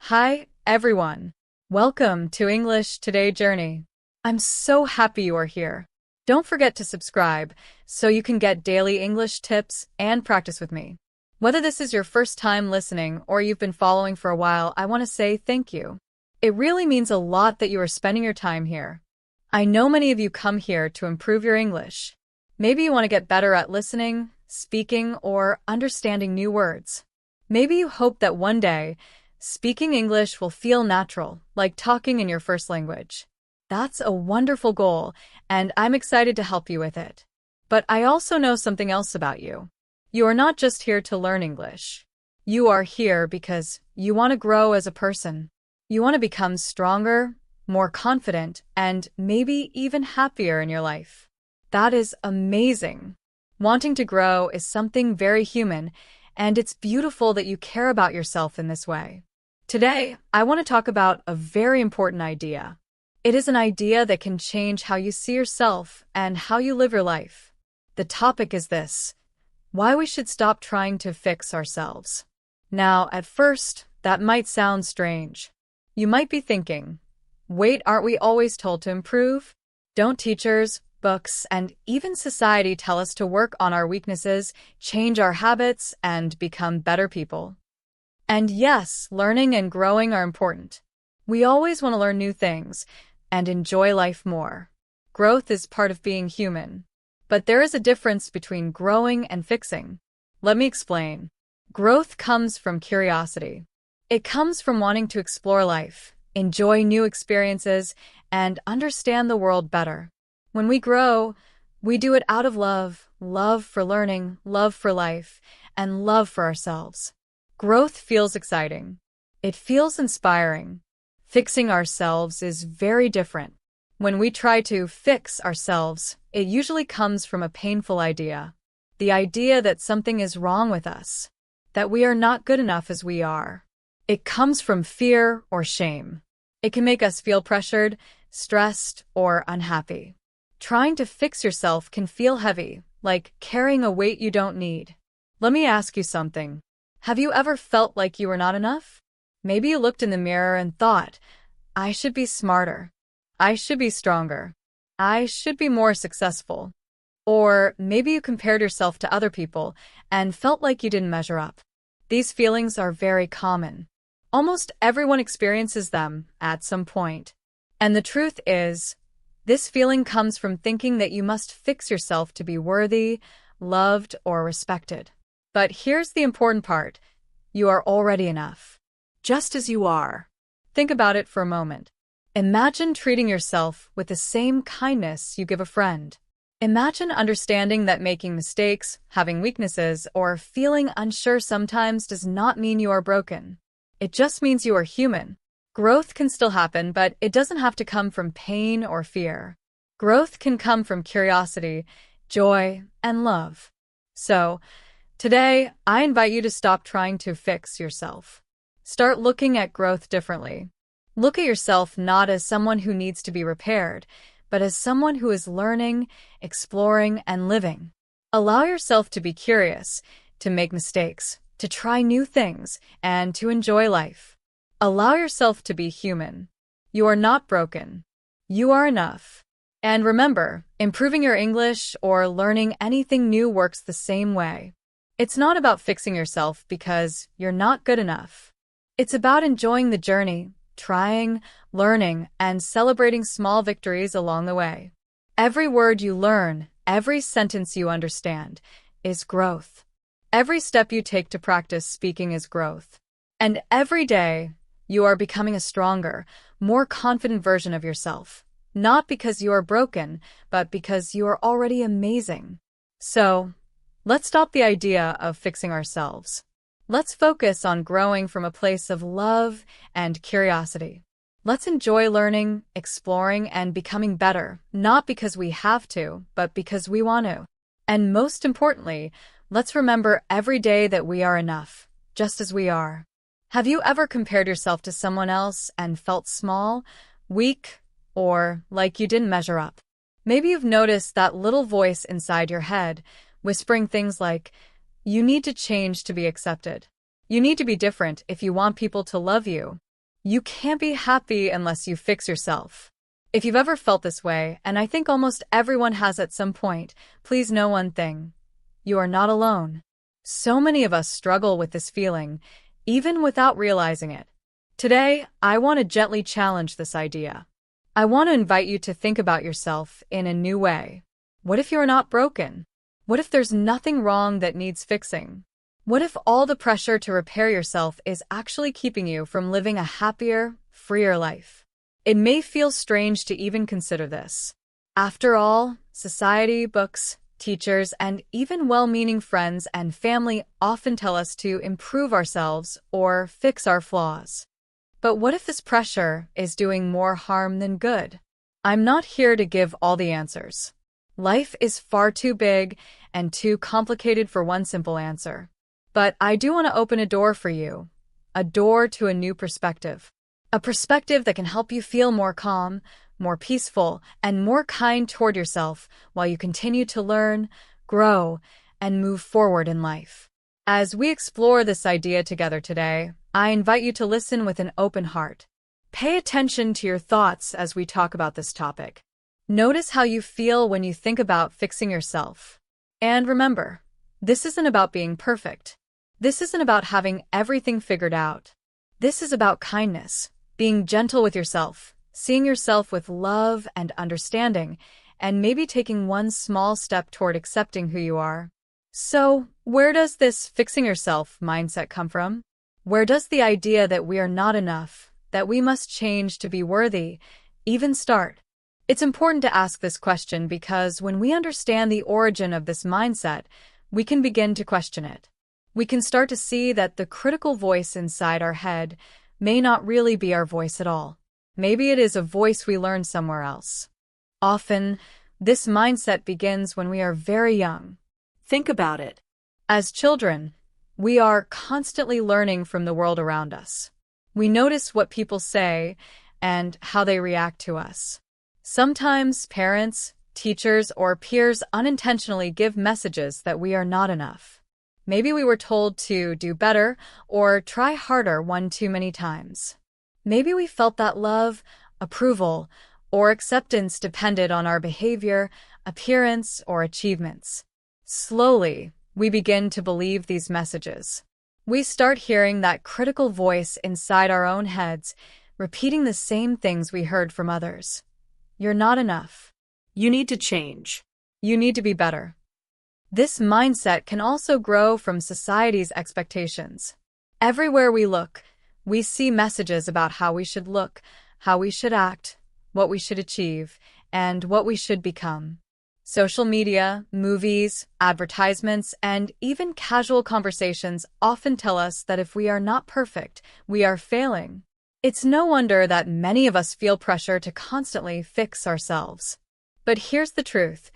Hi, everyone. Welcome to English Today Journey. I'm so happy you are here. Don't forget to subscribe so you can get daily English tips and practice with me. Whether this is your first time listening or you've been following for a while, I want to say thank you. It really means a lot that you are spending your time here. I know many of you come here to improve your English. Maybe you want to get better at listening, speaking, or understanding new words. Maybe you hope that one day, speaking English will feel natural, like talking in your first language. That's a wonderful goal, and I'm excited to help you with it. But I also know something else about you. You are not just here to learn English. You are here because you want to grow as a person. You want to become stronger, more confident, and maybe even happier in your life. That is amazing. Wanting to grow is something very human, and it's beautiful that you care about yourself in this way. Today, I want to talk about a very important idea. It is an idea that can change how you see yourself and how you live your life. The topic is this: why we should stop trying to fix ourselves. Now, at first, that might sound strange. You might be thinking, wait, aren't we always told to improve? Don't teachers, books, and even society tell us to work on our weaknesses, change our habits, and become better people? And yes, learning and growing are important. We always want to learn new things and enjoy life more. Growth is part of being human. But there is a difference between growing and fixing. Let me explain. Growth comes from curiosity. It comes from wanting to explore life, enjoy new experiences, and understand the world better. When we grow, we do it out of love, love for learning, love for life, and love for ourselves. Growth feels exciting. It feels inspiring. Fixing ourselves is very different. When we try to fix ourselves, it usually comes from a painful idea. The idea that something is wrong with us, that we are not good enough as we are. It comes from fear or shame. It can make us feel pressured, stressed, or unhappy. Trying to fix yourself can feel heavy, like carrying a weight you don't need. Let me ask you something. Have you ever felt like you were not enough? Maybe you looked in the mirror and thought, I should be smarter. I should be stronger. I should be more successful. Or maybe you compared yourself to other people and felt like you didn't measure up. These feelings are very common. Almost everyone experiences them at some point. And the truth is, this feeling comes from thinking that you must fix yourself to be worthy, loved, or respected. But here's the important part. You are already enough, just as you are. Think about it for a moment. Imagine treating yourself with the same kindness you give a friend. Imagine understanding that making mistakes, having weaknesses, or feeling unsure sometimes does not mean you are broken. It just means you are human. Growth can still happen, but it doesn't have to come from pain or fear. Growth can come from curiosity, joy, and love. So, today, I invite you to stop trying to fix yourself. Start looking at growth differently. Look at yourself not as someone who needs to be repaired, but as someone who is learning, exploring, and living. Allow yourself to be curious, to make mistakes, to try new things, and to enjoy life. Allow yourself to be human. You are not broken. You are enough. And remember, improving your English or learning anything new works the same way. It's not about fixing yourself because you're not good enough. It's about enjoying the journey, trying, learning, and celebrating small victories along the way. Every word you learn, every sentence you understand, is growth. Every step you take to practice speaking is growth. And every day, you are becoming a stronger, more confident version of yourself. Not because you are broken, but because you are already amazing. So, let's stop the idea of fixing ourselves. Let's focus on growing from a place of love and curiosity. Let's enjoy learning, exploring, and becoming better, not because we have to, but because we want to. And most importantly, let's remember every day that we are enough, just as we are. Have you ever compared yourself to someone else and felt small, weak, or like you didn't measure up? Maybe you've noticed that little voice inside your head, whispering things like, you need to change to be accepted. You need to be different if you want people to love you. You can't be happy unless you fix yourself. If you've ever felt this way, and I think almost everyone has at some point, please know one thing. You are not alone. So many of us struggle with this feeling, even without realizing it. Today, I want to gently challenge this idea. I want to invite you to think about yourself in a new way. What if you're not broken? What if there's nothing wrong that needs fixing? What if all the pressure to repair yourself is actually keeping you from living a happier, freer life? It may feel strange to even consider this. After all, society, books, teachers, and even well-meaning friends and family often tell us to improve ourselves or fix our flaws. But what if this pressure is doing more harm than good? I'm not here to give all the answers. Life is far too big and too complicated for one simple answer. But I do want to open a door for you, a door to a new perspective. A perspective that can help you feel more calm, more peaceful, and more kind toward yourself while you continue to learn, grow, and move forward in life. As we explore this idea together today, I invite you to listen with an open heart. Pay attention to your thoughts as we talk about this topic. Notice how you feel when you think about fixing yourself. And remember, this isn't about being perfect. This isn't about having everything figured out. This is about kindness, being gentle with yourself, seeing yourself with love and understanding, and maybe taking one small step toward accepting who you are. So, where does this fixing yourself mindset come from? Where does the idea that we are not enough, that we must change to be worthy, even start? It's important to ask this question because when we understand the origin of this mindset, we can begin to question it. We can start to see that the critical voice inside our head may not really be our voice at all. Maybe it is a voice we learned somewhere else. Often, this mindset begins when we are very young. Think about it. As children, we are constantly learning from the world around us. We notice what people say and how they react to us. Sometimes parents, teachers, or peers unintentionally give messages that we are not enough. Maybe we were told to do better or try harder one too many times. Maybe we felt that love, approval, or acceptance depended on our behavior, appearance, or achievements. Slowly, we begin to believe these messages. We start hearing that critical voice inside our own heads, repeating the same things we heard from others. You're not enough. You need to change. You need to be better. This mindset can also grow from society's expectations. Everywhere we look, we see messages about how we should look, how we should act, what we should achieve, and what we should become. Social media, movies, advertisements, and even casual conversations often tell us that if we are not perfect, we are failing. It's no wonder that many of us feel pressure to constantly fix ourselves. But here's the truth.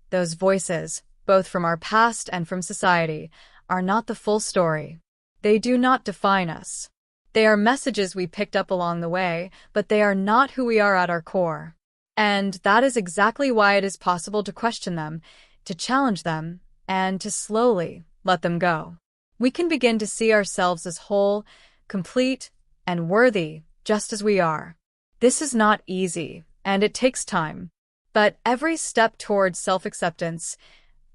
Those voices, both from our past and from society, are not the full story. They do not define us. They are messages we picked up along the way, but they are not who we are at our core. And that is exactly why it is possible to question them, to challenge them, and to slowly let them go. We can begin to see ourselves as whole, complete, and worthy just as we are. This is not easy, and it takes time. But every step towards self-acceptance,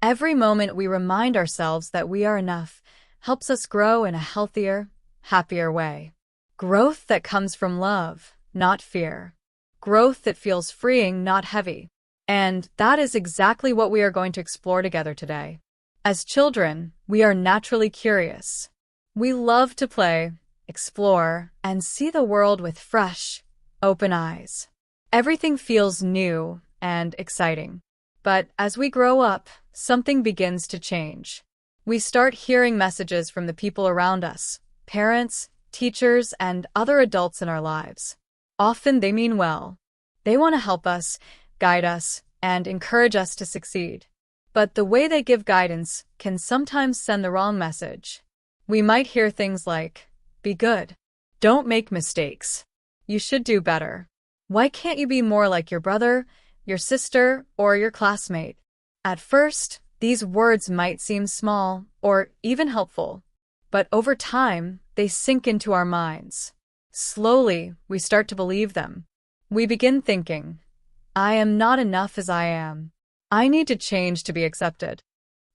every moment we remind ourselves that we are enough, helps us grow in a healthier, happier way. Growth that comes from love, not fear. Growth that feels freeing, not heavy. And that is exactly what we are going to explore together today. As children, we are naturally curious. We love to play, explore, and see the world with fresh, open eyes. Everything feels new and exciting. But as we grow up, something begins to change. We start hearing messages from the people around us, parents, teachers, and other adults in our lives. Often they mean well. They want to help us, guide us, and encourage us to succeed. But the way they give guidance can sometimes send the wrong message. We might hear things like, "Be good. Don't make mistakes. You should do better. Why can't you be more like your brother, your sister, or your classmate?" At first, these words might seem small or even helpful, but over time, they sink into our minds. Slowly, we start to believe them. We begin thinking, I am not enough as I am. I need to change to be accepted.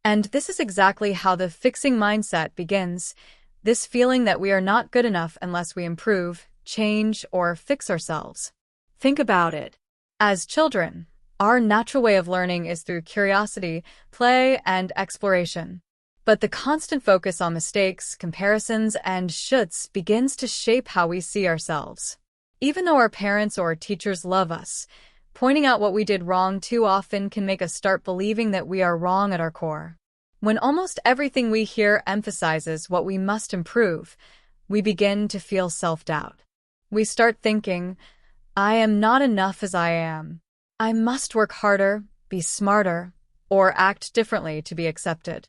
And this is exactly how the fixing mindset begins, this feeling that we are not good enough unless we improve, change, or fix ourselves. Think about it. As children, our natural way of learning is through curiosity, play, and exploration. But the constant focus on mistakes, comparisons, and shoulds begins to shape how we see ourselves. Even though our parents or teachers love us, pointing out what we did wrong too often can make us start believing that we are wrong at our core. When almost everything we hear emphasizes what we must improve, we begin to feel self-doubt. We start thinking, I am not enough as I am. I must work harder, be smarter, or act differently to be accepted.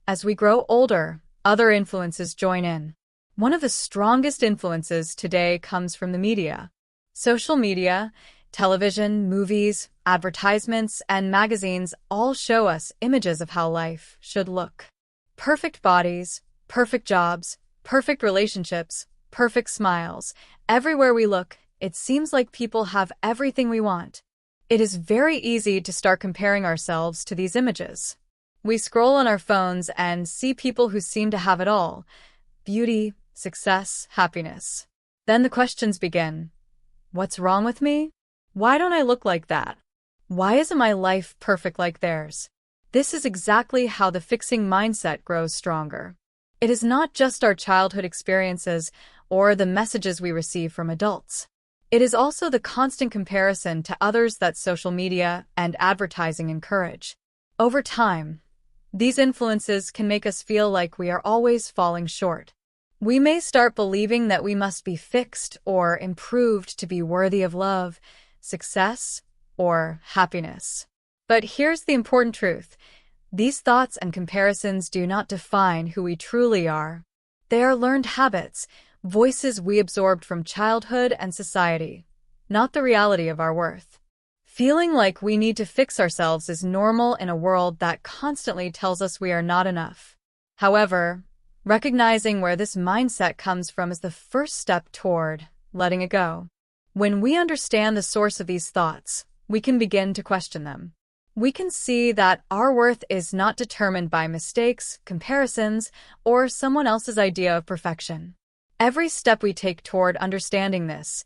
As we grow older, other influences join in. One of the strongest influences today comes from the media. Social media, television, movies, advertisements, and magazines all show us images of how life should look. Perfect bodies, perfect jobs, perfect relationships, perfect smiles. Everywhere we look, it seems like people have everything we want. It is very easy to start comparing ourselves to these images. We scroll on our phones and see people who seem to have it all: beauty, success, happiness. Then the questions begin. What's wrong with me? Why don't I look like that? Why isn't my life perfect like theirs? This is exactly how the fixing mindset grows stronger. It is not just our childhood experiences or the messages we receive from adults. It is also the constant comparison to others that social media and advertising encourage. Over time, these influences can make us feel like we are always falling short. We may start believing that we must be fixed or improved to be worthy of love, success, or happiness. But here's the important truth. These thoughts and comparisons do not define who we truly are. They are learned habits, voices we absorbed from childhood and society, not the reality of our worth. Feeling like we need to fix ourselves is normal in a world that constantly tells us we are not enough. However, recognizing where this mindset comes from is the first step toward letting it go. When we understand the source of these thoughts, we can begin to question them. We can see that our worth is not determined by mistakes, comparisons, or someone else's idea of perfection. Every step we take toward understanding this,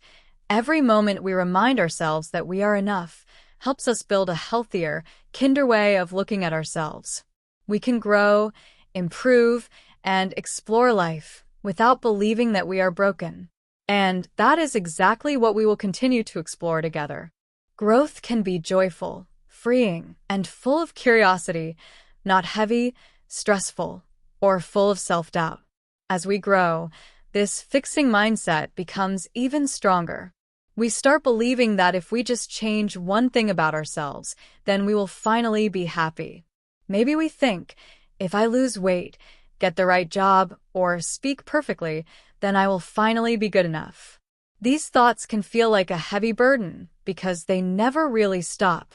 every moment we remind ourselves that we are enough, helps us build a healthier, kinder way of looking at ourselves. We can grow, improve, and explore life without believing that we are broken. And that is exactly what we will continue to explore together. Growth can be joyful, freeing, and full of curiosity, not heavy, stressful, or full of self-doubt. As we grow, this fixing mindset becomes even stronger. We start believing that if we just change one thing about ourselves, then we will finally be happy. Maybe we think, if I lose weight, get the right job, or speak perfectly, then I will finally be good enough. These thoughts can feel like a heavy burden because they never really stop.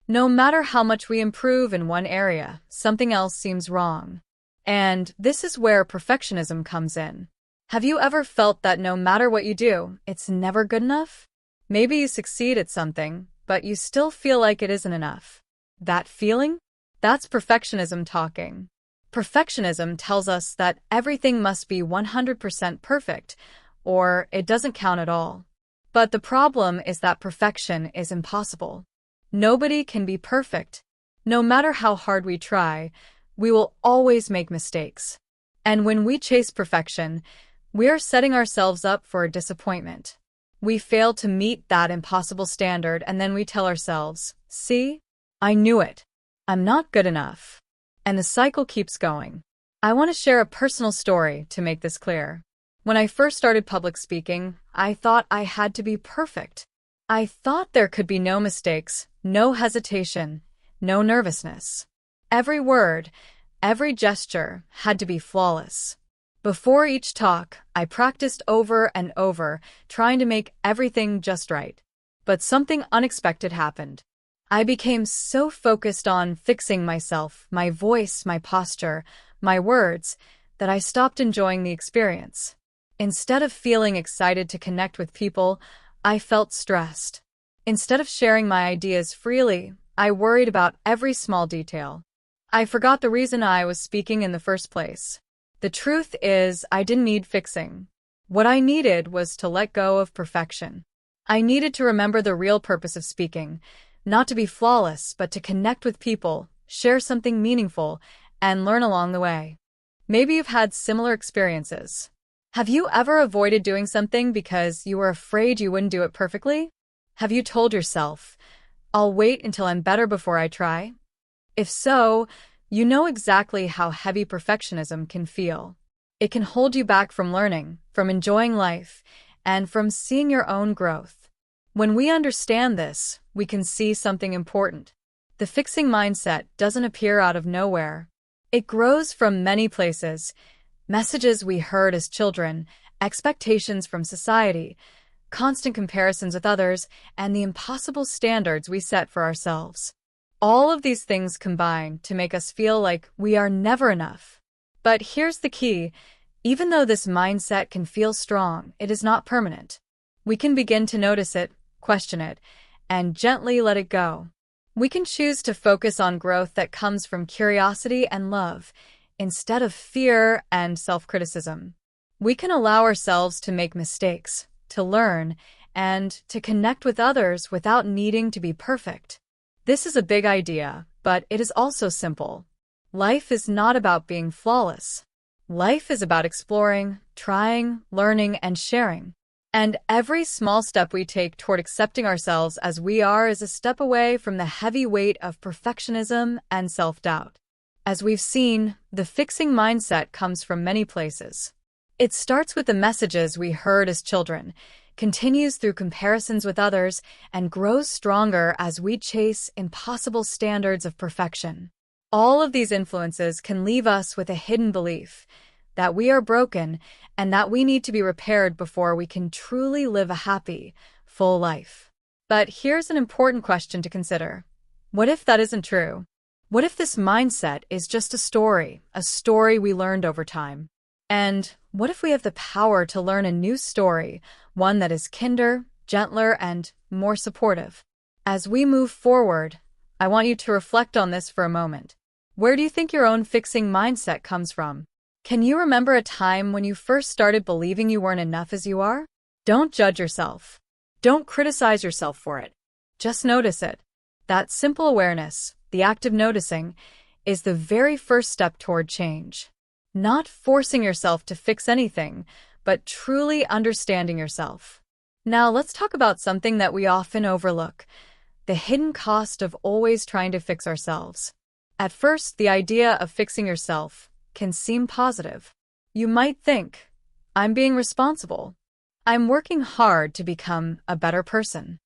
No matter how much we improve in one area, something else seems wrong. And this is where perfectionism comes in. Have you ever felt that no matter what you do, it's never good enough? Maybe you succeed at something, but you still feel like it isn't enough. That feeling? That's perfectionism talking. Perfectionism tells us that everything must be 100% perfect, or it doesn't count at all. But the problem is that perfection is impossible. Nobody can be perfect. No matter how hard we try, we will always make mistakes. And when we chase perfection, we are setting ourselves up for a disappointment. We fail to meet that impossible standard, and then we tell ourselves, see, I knew it. I'm not good enough. And the cycle keeps going. I want to share a personal story to make this clear. When I first started public speaking, I thought I had to be perfect. I thought there could be no mistakes, no hesitation, no nervousness. Every word, every gesture had to be flawless. Before each talk, I practiced over and over, trying to make everything just right. But something unexpected happened. I became so focused on fixing myself, my voice, my posture, my words, that I stopped enjoying the experience. Instead of feeling excited to connect with people, I felt stressed. Instead of sharing my ideas freely, I worried about every small detail. I forgot the reason I was speaking in the first place. The truth is, I didn't need fixing. What I needed was to let go of perfection. I needed to remember the real purpose of speaking, not to be flawless, but to connect with people, share something meaningful, and learn along the way. Maybe you've had similar experiences. Have you ever avoided doing something because you were afraid you wouldn't do it perfectly? Have you told yourself, "I'll wait until I'm better before I try"? If so, you know exactly how heavy perfectionism can feel. It can hold you back from learning, from enjoying life, and from seeing your own growth. When we understand this, we can see something important. The fixing mindset doesn't appear out of nowhere. It grows from many places: messages we heard as children, expectations from society, constant comparisons with others, and the impossible standards we set for ourselves. All of these things combine to make us feel like we are never enough. But here's the key: even though this mindset can feel strong, it is not permanent. We can begin to notice it, question it, and gently let it go. We can choose to focus on growth that comes from curiosity and love, instead of fear and self-criticism. We can allow ourselves to make mistakes, to learn, and to connect with others without needing to be perfect. This is a big idea, but it is also simple. Life is not about being flawless. Life is about exploring, trying, learning, and sharing. And every small step we take toward accepting ourselves as we are is a step away from the heavy weight of perfectionism and self-doubt. As we've seen, the fixing mindset comes from many places. It starts with the messages we heard as children, continues through comparisons with others, and grows stronger as we chase impossible standards of perfection. All of these influences can leave us with a hidden belief that we are broken and that we need to be repaired before we can truly live a happy, full life. But here's an important question to consider. What if that isn't true? What if this mindset is just a story we learned over time? And what if we have the power to learn a new story, one that is kinder, gentler, and more supportive? As we move forward, I want you to reflect on this for a moment. Where do you think your own fixing mindset comes from? Can you remember a time when you first started believing you weren't enough as you are? Don't judge yourself. Don't criticize yourself for it. Just notice it. That simple awareness, the act of noticing, is the very first step toward change. Not forcing yourself to fix anything, but truly understanding yourself. Now let's talk about something that we often overlook: the hidden cost of always trying to fix ourselves. At first, the idea of fixing yourself can seem positive. You might think, "I'm being responsible. I'm working hard to become a better person."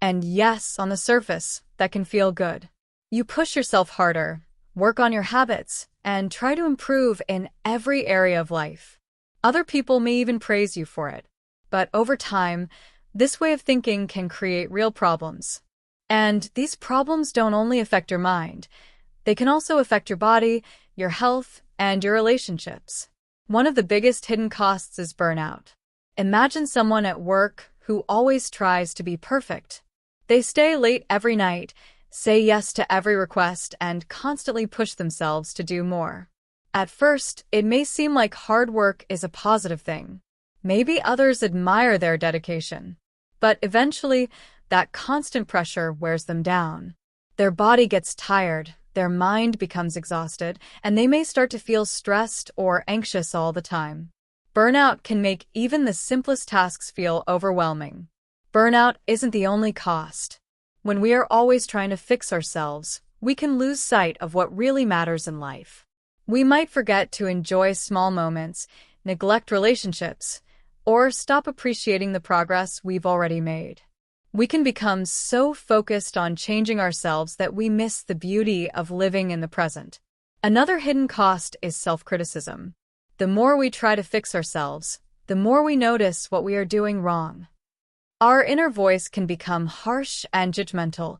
And yes, on the surface, that can feel good. You push yourself harder, work on your habits, and try to improve in every area of life. Other people may even praise you for it. But over time, this way of thinking can create real problems. And these problems don't only affect your mind. They can also affect your body, your health, and your relationships. One of the biggest hidden costs is burnout. Imagine someone at work who always tries to be perfect. They stay late every night, say yes to every request, and constantly push themselves to do more. At first, it may seem like hard work is a positive thing. Maybe others admire their dedication. But eventually, that constant pressure wears them down. Their body gets tired, their mind becomes exhausted, and they may start to feel stressed or anxious all the time. Burnout can make even the simplest tasks feel overwhelming. Burnout isn't the only cost. When we are always trying to fix ourselves, we can lose sight of what really matters in life. We might forget to enjoy small moments, neglect relationships, or stop appreciating the progress we've already made. We can become so focused on changing ourselves that we miss the beauty of living in the present. Another hidden cost is self-criticism. The more we try to fix ourselves, the more we notice what we are doing wrong. Our inner voice can become harsh and judgmental,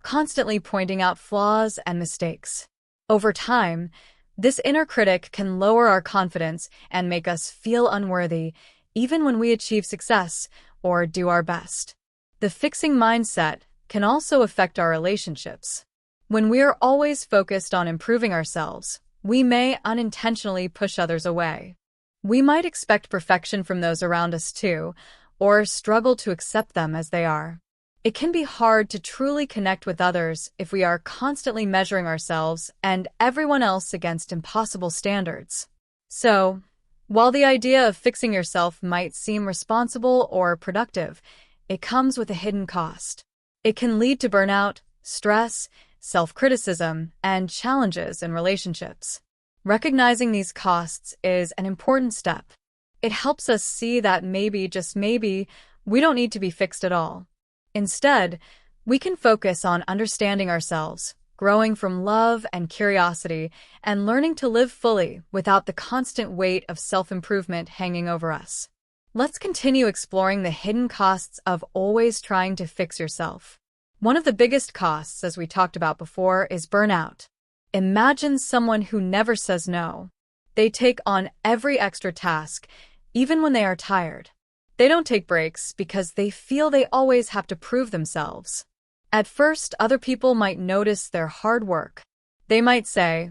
constantly pointing out flaws and mistakes. Over time, this inner critic can lower our confidence and make us feel unworthy, even when we achieve success or do our best. The fixing mindset can also affect our relationships. When we are always focused on improving ourselves, we may unintentionally push others away. We might expect perfection from those around us too, or struggle to accept them as they are. It can be hard to truly connect with others if we are constantly measuring ourselves and everyone else against impossible standards. So, while the idea of fixing yourself might seem responsible or productive, it comes with a hidden cost. It can lead to burnout, stress, self-criticism, and challenges in relationships. Recognizing these costs is an important step. It helps us see that maybe, just maybe, we don't need to be fixed at all. Instead, we can focus on understanding ourselves, growing from love and curiosity, and learning to live fully without the constant weight of self-improvement hanging over us. Let's continue exploring the hidden costs of always trying to fix yourself. One of the biggest costs, as we talked about before, is burnout. Imagine someone who never says no. They take on every extra task, even when they are tired. They don't take breaks because they feel they always have to prove themselves. At first, other people might notice their hard work. They might say,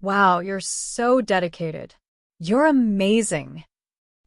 "Wow, you're so dedicated. You're amazing."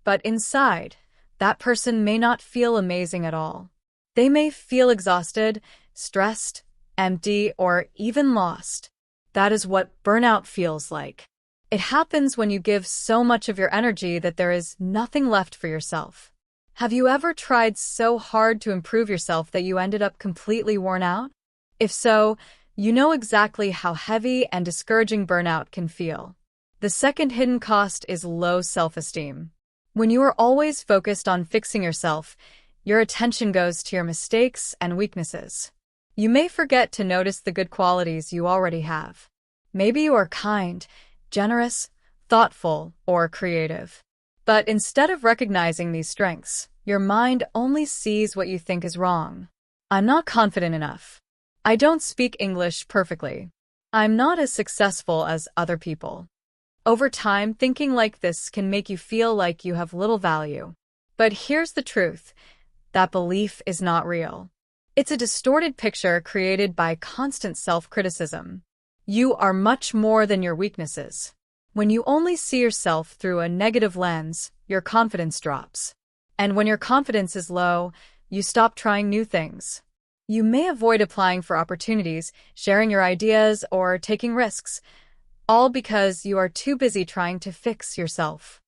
But inside, that person may not feel amazing at all. They may feel exhausted, stressed, empty, or even lost. That is what burnout feels like. It happens when you give so much of your energy that there is nothing left for yourself. Have you ever tried so hard to improve yourself that you ended up completely worn out? If so, you know exactly how heavy and discouraging burnout can feel. The second hidden cost is low self-esteem. When you are always focused on fixing yourself, your attention goes to your mistakes and weaknesses. You may forget to notice the good qualities you already have. Maybe you are kind, generous, thoughtful, or creative. But instead of recognizing these strengths, your mind only sees what you think is wrong. I'm not confident enough. I don't speak English perfectly. I'm not as successful as other people. Over time, thinking like this can make you feel like you have little value. But here's the truth. That belief is not real. It's a distorted picture created by constant self-criticism. You are much more than your weaknesses. When you only see yourself through a negative lens, your confidence drops. And when your confidence is low, you stop trying new things. You may avoid applying for opportunities, sharing your ideas, or taking risks, all because you are too busy trying to fix yourself.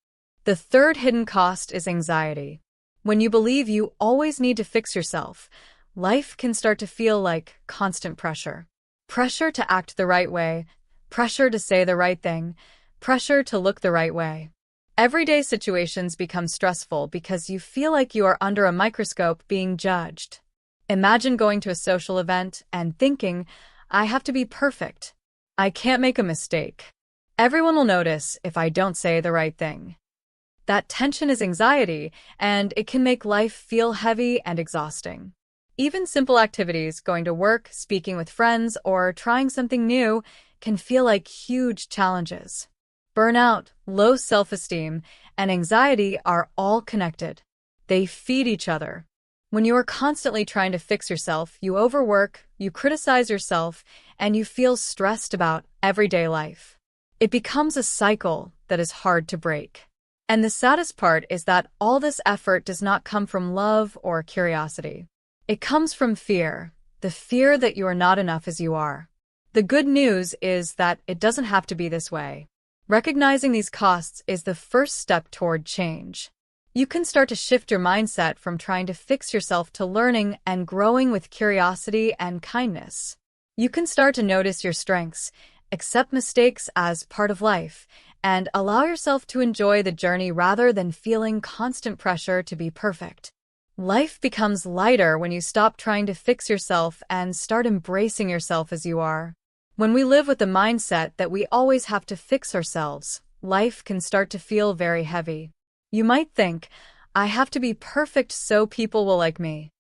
The third hidden cost is anxiety. When you believe you always need to fix yourself, life can start to feel like constant pressure. Pressure to act the right way, pressure to say the right thing, pressure to look the right way. Everyday situations become stressful because you feel like you are under a microscope being judged. Imagine going to a social event and thinking, "I have to be perfect. I can't make a mistake. Everyone will notice if I don't say the right thing." That tension is anxiety, and it can make life feel heavy and exhausting. Even simple activities, going to work, speaking with friends, or trying something new, can feel like huge challenges. Burnout, low self-esteem, and anxiety are all connected. They feed each other. When you are constantly trying to fix yourself, you overwork, you criticize yourself, and you feel stressed about everyday life. It becomes a cycle that is hard to break. And the saddest part is that all this effort does not come from love or curiosity. It comes from fear, the fear that you are not enough as you are. The good news is that it doesn't have to be this way. Recognizing these costs is the first step toward change. You can start to shift your mindset from trying to fix yourself to learning and growing with curiosity and kindness. You can start to notice your strengths, accept mistakes as part of life, and allow yourself to enjoy the journey rather than feeling constant pressure to be perfect. Life becomes lighter when you stop trying to fix yourself and start embracing yourself as you are. When we live with the mindset that we always have to fix ourselves, life can start to feel very heavy. You might think, "I have to be perfect so people will like me."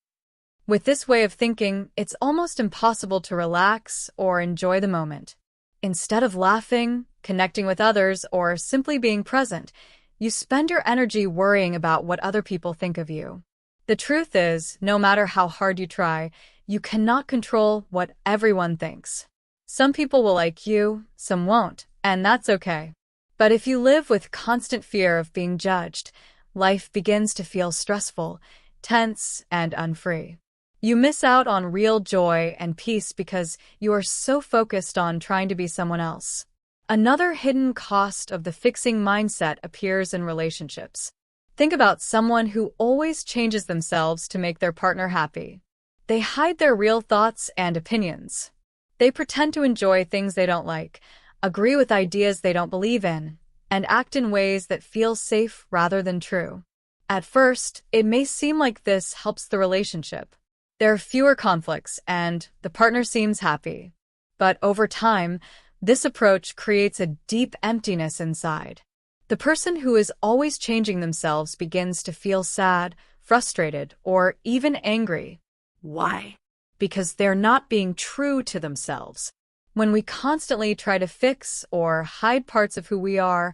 With this way of thinking, it's almost impossible to relax or enjoy the moment. Instead of laughing, connecting with others, or simply being present, You spend your energy worrying about what other people think of you. The truth is, no matter how hard you try, you cannot control what everyone thinks. Some people will like you, some won't, and that's okay. But if you live with constant fear of being judged, life begins to feel stressful, tense, and unfree. You miss out on real joy and peace because you are so focused on trying to be someone else. Another hidden cost of the fixing mindset appears in relationships. Think about someone who always changes themselves to make their partner happy. They hide their real thoughts and opinions. They pretend to enjoy things they don't like, agree with ideas they don't believe in, and act in ways that feel safe rather than true. At first, it may seem like this helps the relationship. There are fewer conflicts and the partner seems happy. But over time, this approach creates a deep emptiness inside. The person who is always changing themselves begins to feel sad, frustrated, or even angry. Why? Because they're not being true to themselves. When we constantly try to fix or hide parts of who we are,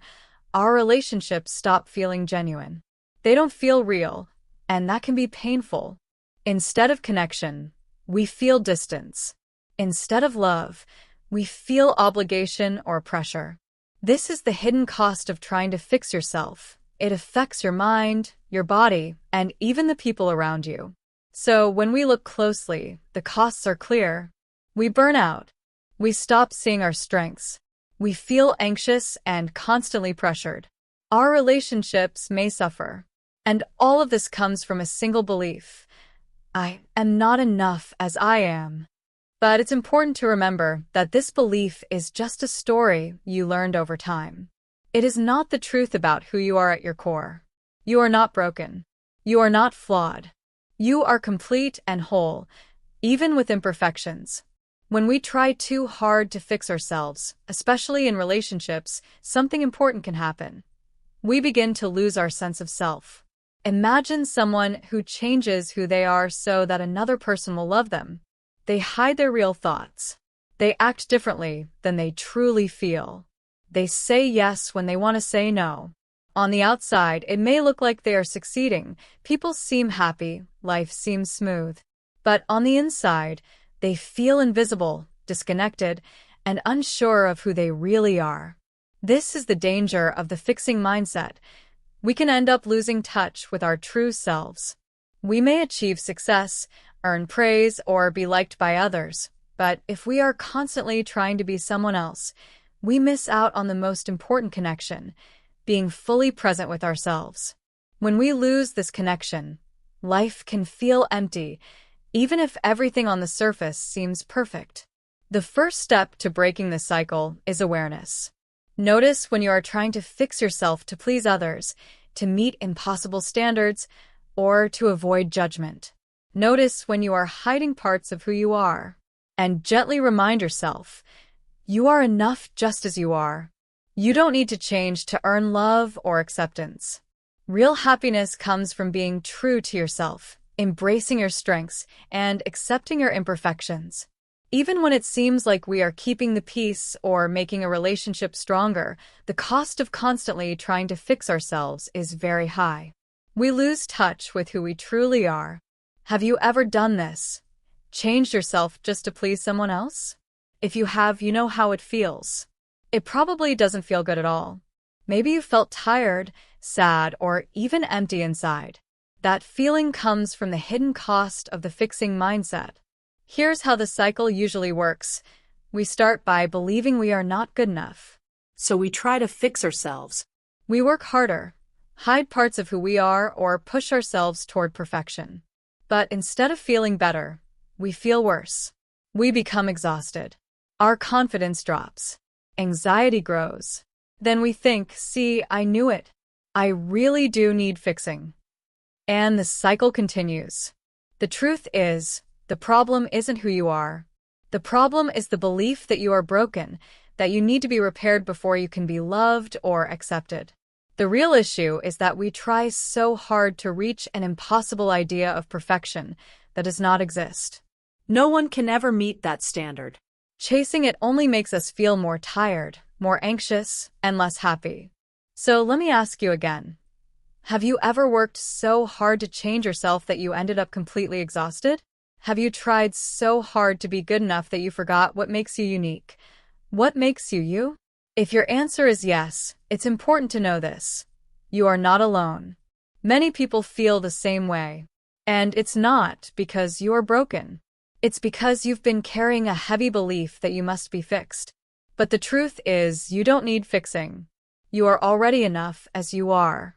our relationships stop feeling genuine. They don't feel real, and that can be painful. Instead of connection, we feel distance. Instead of love, we feel obligation or pressure. This is the hidden cost of trying to fix yourself. It affects your mind, your body, and even the people around you. So when we look closely, the costs are clear. We burn out. We stop seeing our strengths. We feel anxious and constantly pressured. Our relationships may suffer. And all of this comes from a single belief. I am not enough as I am. But it's important to remember that this belief is just a story you learned over time. It is not the truth about who you are at your core. You are not broken. You are not flawed. You are complete and whole, even with imperfections. When we try too hard to fix ourselves, especially in relationships, something important can happen. We begin to lose our sense of self. Imagine someone who changes who they are so that another person will love them. They hide their real thoughts. They act differently than they truly feel. They say yes when they want to say no. On the outside, it may look like they are succeeding. People seem happy, life seems smooth. But on the inside, they feel invisible, disconnected, and unsure of who they really are. This is the danger of the fixing mindset. We can end up losing touch with our true selves. We may achieve success, earn praise, or be liked by others, but if we are constantly trying to be someone else, we miss out on the most important connection, being fully present with ourselves. When we lose this connection, life can feel empty, even if everything on the surface seems perfect. The first step to breaking this cycle is awareness. Notice when you are trying to fix yourself to please others, to meet impossible standards, or to avoid judgment. Notice when you are hiding parts of who you are, and gently remind yourself, you are enough just as you are. You don't need to change to earn love or acceptance. Real happiness comes from being true to yourself, embracing your strengths, and accepting your imperfections. Even when it seems like we are keeping the peace or making a relationship stronger, the cost of constantly trying to fix ourselves is very high. We lose touch with who we truly are. Have you ever done this? Changed yourself just to please someone else? If you have, you know how it feels. It probably doesn't feel good at all. Maybe you felt tired, sad, or even empty inside. That feeling comes from the hidden cost of the fixing mindset. Here's how the cycle usually works. We start by believing we are not good enough. So we try to fix ourselves. We work harder, hide parts of who we are, or push ourselves toward perfection. But instead of feeling better, we feel worse. We become exhausted. Our confidence drops. Anxiety grows. Then we think, see, I knew it. I really do need fixing. And the cycle continues. The truth is, the problem isn't who you are. The problem is the belief that you are broken, that you need to be repaired before you can be loved or accepted. The real issue is that we try so hard to reach an impossible idea of perfection that does not exist. No one can ever meet that standard. Chasing it only makes us feel more tired, more anxious, and less happy. So let me ask you again. Have you ever worked so hard to change yourself that you ended up completely exhausted? Have you tried so hard to be good enough that you forgot what makes you unique? What makes you you? If your answer is yes, it's important to know this. You are not alone. Many people feel the same way. And it's not because you are broken. It's because you've been carrying a heavy belief that you must be fixed. But the truth is, you don't need fixing. You are already enough as you are.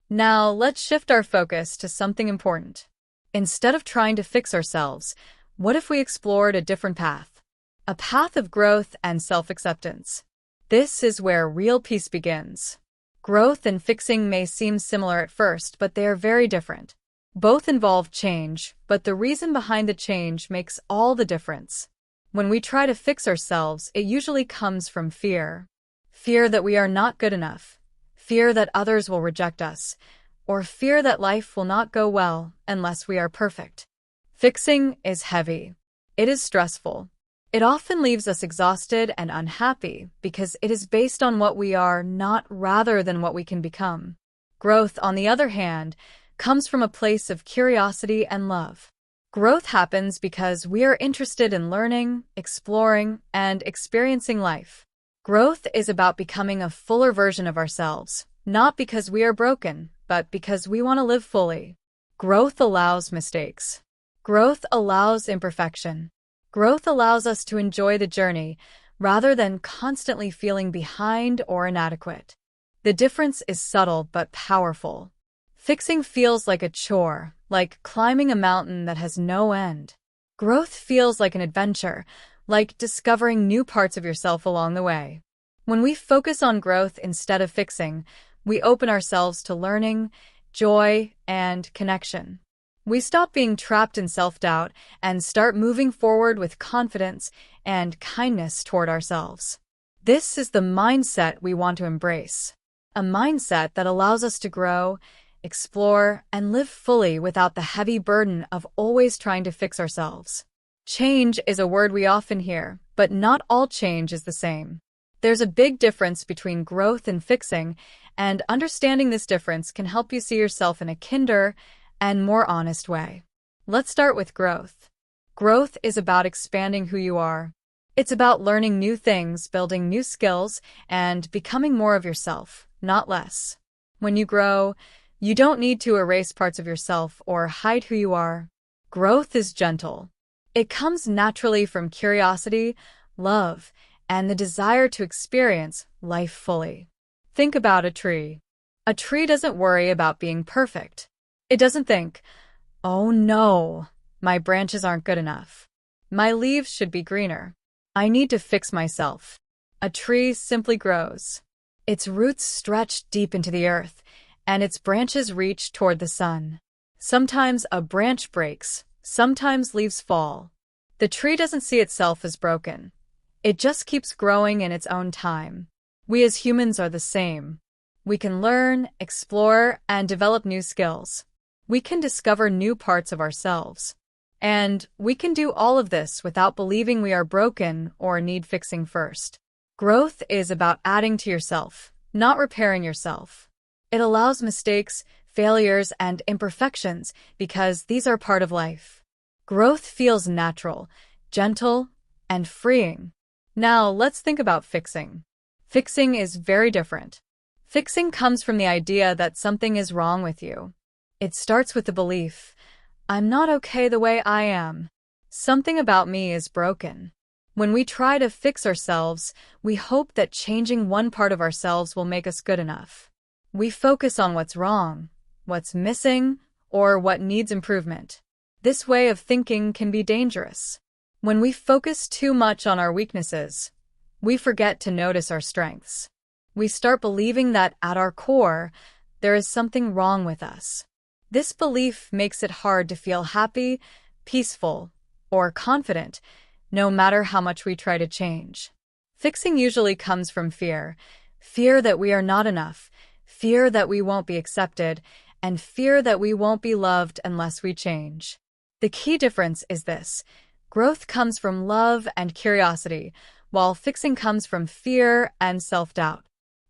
Now, let's shift our focus to something important. Instead of trying to fix ourselves, what if we explored a different path? A path of growth and self-acceptance. This is where real peace begins. Growth and fixing may seem similar at first, but they are very different. Both involve change, but the reason behind the change makes all the difference. When we try to fix ourselves, it usually comes from fear. Fear that we are not good enough, fear that others will reject us, or fear that life will not go well unless we are perfect. Fixing is heavy. It is stressful. It often leaves us exhausted and unhappy because it is based on what we are, not rather than what we can become. Growth, on the other hand, comes from a place of curiosity and love. Growth happens because we are interested in learning, exploring, and experiencing life. Growth is about becoming a fuller version of ourselves, not because we are broken, but because we want to live fully. Growth allows mistakes. Growth allows imperfection. Growth allows us to enjoy the journey rather than constantly feeling behind or inadequate. The difference is subtle but powerful. Fixing feels like a chore, like climbing a mountain that has no end. Growth feels like an adventure, like discovering new parts of yourself along the way. When we focus on growth instead of fixing, we open ourselves to learning, joy, and connection. We stop being trapped in self-doubt and start moving forward with confidence and kindness toward ourselves. This is the mindset we want to embrace, a mindset that allows us to grow, explore, and live fully without the heavy burden of always trying to fix ourselves. Change is a word we often hear, but not all change is the same. There's a big difference between growth and fixing, and understanding this difference can help you see yourself in a kinder and more honest way. Let's start with growth. Growth is about expanding who you are. It's about learning new things, building new skills, and becoming more of yourself, not less. When you grow, you don't need to erase parts of yourself or hide who you are. Growth is gentle. It comes naturally from curiosity, love, and the desire to experience life fully. Think about a tree. A tree doesn't worry about being perfect. It doesn't think, "Oh no, my branches aren't good enough. My leaves should be greener. I need to fix myself." A tree simply grows. Its roots stretch deep into the earth, and its branches reach toward the sun. Sometimes a branch breaks, sometimes leaves fall. The tree doesn't see itself as broken. It just keeps growing in its own time. We as humans are the same. We can learn, explore, and develop new skills. We can discover new parts of ourselves. And we can do all of this without believing we are broken or need fixing first. Growth is about adding to yourself, not repairing yourself. It allows mistakes, failures, and imperfections because these are part of life. Growth feels natural, gentle, and freeing. Now, let's think about fixing. Fixing is very different. Fixing comes from the idea that something is wrong with you. It starts with the belief, "I'm not okay the way I am. Something about me is broken." When we try to fix ourselves, we hope that changing one part of ourselves will make us good enough. We focus on what's wrong, what's missing, or what needs improvement. This way of thinking can be dangerous. When we focus too much on our weaknesses, we forget to notice our strengths. We start believing that at our core, there is something wrong with us. This belief makes it hard to feel happy, peaceful, or confident, no matter how much we try to change. Fixing usually comes from fear. Fear that we are not enough, fear that we won't be accepted, and fear that we won't be loved unless we change. The key difference is this. Growth comes from love and curiosity, while fixing comes from fear and self-doubt.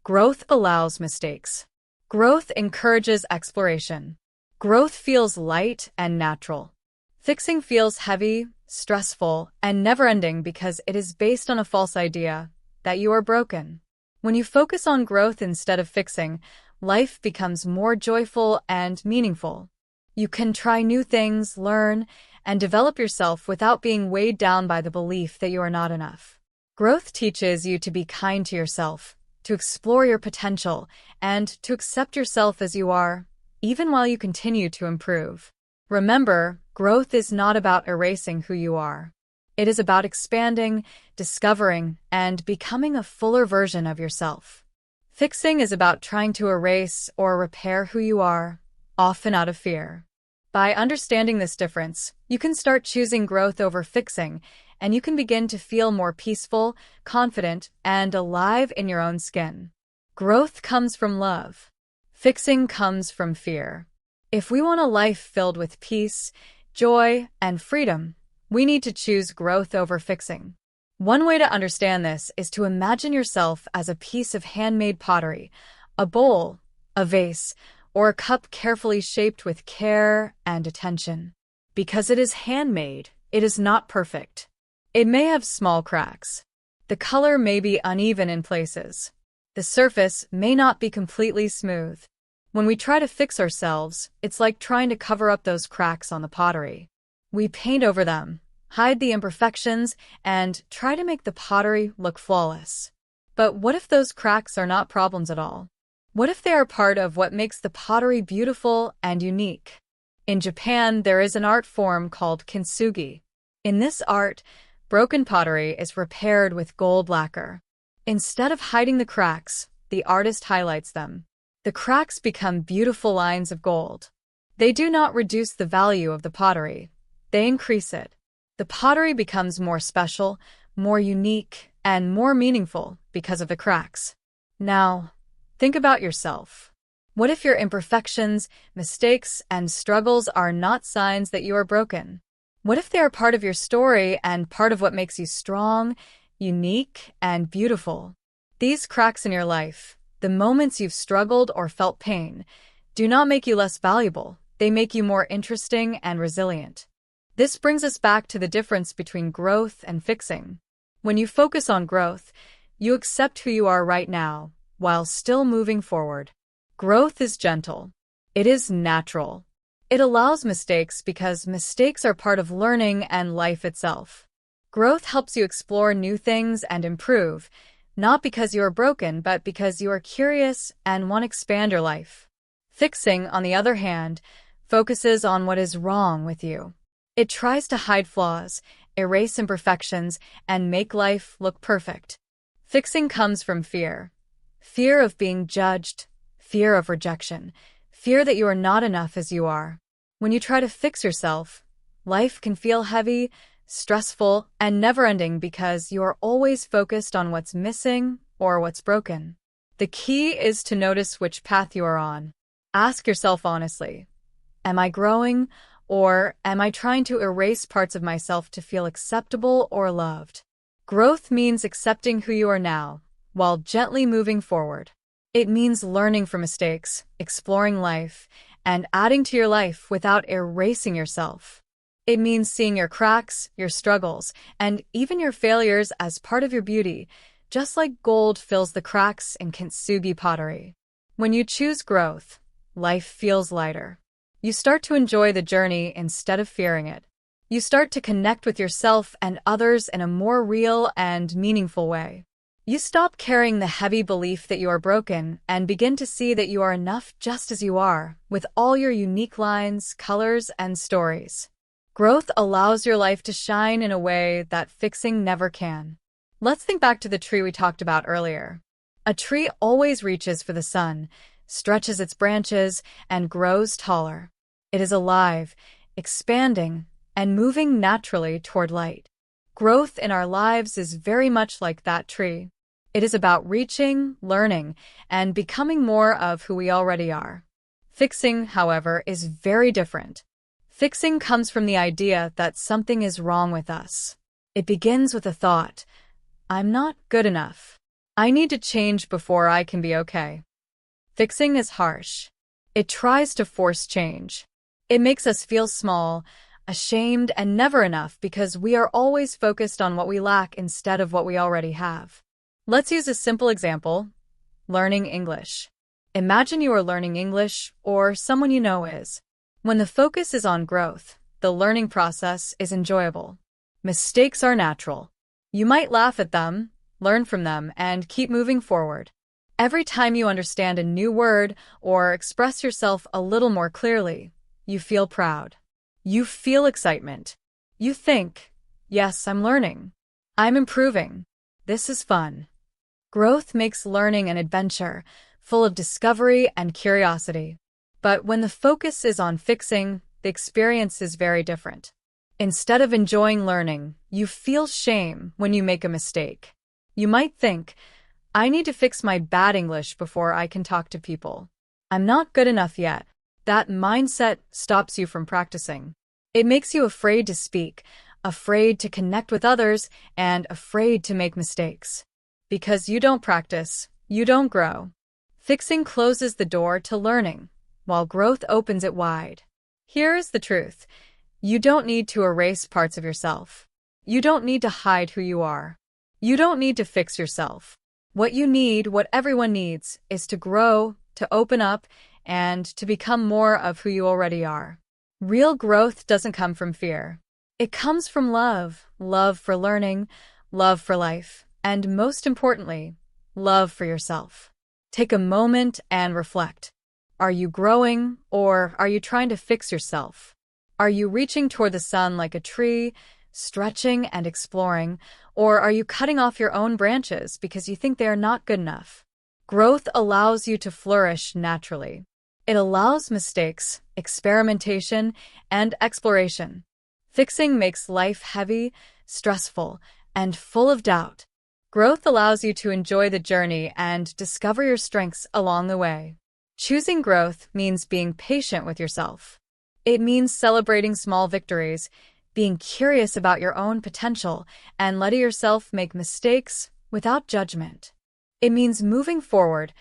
Growth allows mistakes. Growth encourages exploration. Growth feels light and natural. Fixing feels heavy, stressful, and never-ending because it is based on a false idea that you are broken. When you focus on growth instead of fixing, life becomes more joyful and meaningful. You can try new things, learn, and develop yourself without being weighed down by the belief that you are not enough. Growth teaches you to be kind to yourself, to explore your potential, and to accept yourself as you are, even while you continue to improve. Remember, growth is not about erasing who you are. It is about expanding, discovering, and becoming a fuller version of yourself. Fixing is about trying to erase or repair who you are, often out of fear. By understanding this difference, you can start choosing growth over fixing, and you can begin to feel more peaceful, confident, and alive in your own skin. Growth comes from love. Fixing comes from fear. If we want a life filled with peace, joy, and freedom, we need to choose growth over fixing. One way to understand this is to imagine yourself as a piece of handmade pottery, a bowl, a vase, or a cup carefully shaped with care and attention. Because it is handmade, it is not perfect. It may have small cracks. The color may be uneven in places. The surface may not be completely smooth. When we try to fix ourselves, it's like trying to cover up those cracks on the pottery. We paint over them, hide the imperfections, and try to make the pottery look flawless. But what if those cracks are not problems at all? What if they are part of what makes the pottery beautiful and unique? In Japan, there is an art form called kintsugi. In this art, broken pottery is repaired with gold lacquer. Instead of hiding the cracks, the artist highlights them. The cracks become beautiful lines of gold. They do not reduce the value of the pottery. They increase it. The pottery becomes more special, more unique, and more meaningful because of the cracks. Now, think about yourself. What if your imperfections, mistakes, and struggles are not signs that you are broken? What if they are part of your story and part of what makes you strong, unique, and beautiful? These cracks in your life, the moments you've struggled or felt pain, do not make you less valuable. They make you more interesting and resilient. This brings us back to the difference between growth and fixing. When you focus on growth, you accept who you are right now, while still moving forward. Growth is gentle. It is natural. It allows mistakes because mistakes are part of learning and life itself. Growth helps you explore new things and improve, not because you are broken, but because you are curious and want to expand your life. Fixing, on the other hand, focuses on what is wrong with you. It tries to hide flaws, erase imperfections, and make life look perfect. Fixing comes from fear. Fear of being judged, fear of rejection, fear that you are not enough as you are. When you try to fix yourself, life can feel heavy, stressful, and never-ending because you are always focused on what's missing or what's broken. The key is to notice which path you are on. Ask yourself honestly, am I growing, or am I trying to erase parts of myself to feel acceptable or loved? Growth means accepting who you are now, while gently moving forward. It means learning from mistakes, exploring life, and adding to your life without erasing yourself. It means seeing your cracks, your struggles, and even your failures as part of your beauty, just like gold fills the cracks in kintsugi pottery. When you choose growth, life feels lighter. You start to enjoy the journey instead of fearing it. You start to connect with yourself and others in a more real and meaningful way. You stop carrying the heavy belief that you are broken and begin to see that you are enough just as you are, with all your unique lines, colors, and stories. Growth allows your life to shine in a way that fixing never can. Let's think back to the tree we talked about earlier. A tree always reaches for the sun, stretches its branches, and grows taller. It is alive, expanding, and moving naturally toward light. Growth in our lives is very much like that tree. It is about reaching, learning, and becoming more of who we already are. Fixing, however, is very different. Fixing comes from the idea that something is wrong with us. It begins with a thought, I'm not good enough. I need to change before I can be okay. Fixing is harsh. It tries to force change. It makes us feel small, ashamed, and never enough because we are always focused on what we lack instead of what we already have. Let's use a simple example: learning English. Imagine you are learning English, or someone you know is. When the focus is on growth, the learning process is enjoyable. Mistakes are natural. You might laugh at them, learn from them, and keep moving forward. Every time you understand a new word or express yourself a little more clearly, you feel proud. You feel excitement. You think, yes, I'm learning. I'm improving. This is fun. Growth makes learning an adventure, full of discovery and curiosity. But when the focus is on fixing, the experience is very different. Instead of enjoying learning, you feel shame when you make a mistake. You might think, I need to fix my bad English before I can talk to people. I'm not good enough yet. That mindset stops you from practicing. It makes you afraid to speak, afraid to connect with others, and afraid to make mistakes. Because you don't practice, you don't grow. Fixing closes the door to learning, while growth opens it wide. Here is the truth. You don't need to erase parts of yourself. You don't need to hide who you are. You don't need to fix yourself. What you need, what everyone needs, is to grow, to open up, and to become more of who you already are. Real growth doesn't come from fear. It comes from love, love for learning, love for life, and most importantly, love for yourself. Take a moment and reflect. Are you growing, or are you trying to fix yourself? Are you reaching toward the sun like a tree, stretching and exploring, or are you cutting off your own branches because you think they are not good enough? Growth allows you to flourish naturally. It allows mistakes, experimentation, and exploration. Fixing makes life heavy, stressful, and full of doubt. Growth allows you to enjoy the journey and discover your strengths along the way. Choosing growth means being patient with yourself. It means celebrating small victories, being curious about your own potential, and letting yourself make mistakes without judgment. It means moving forward,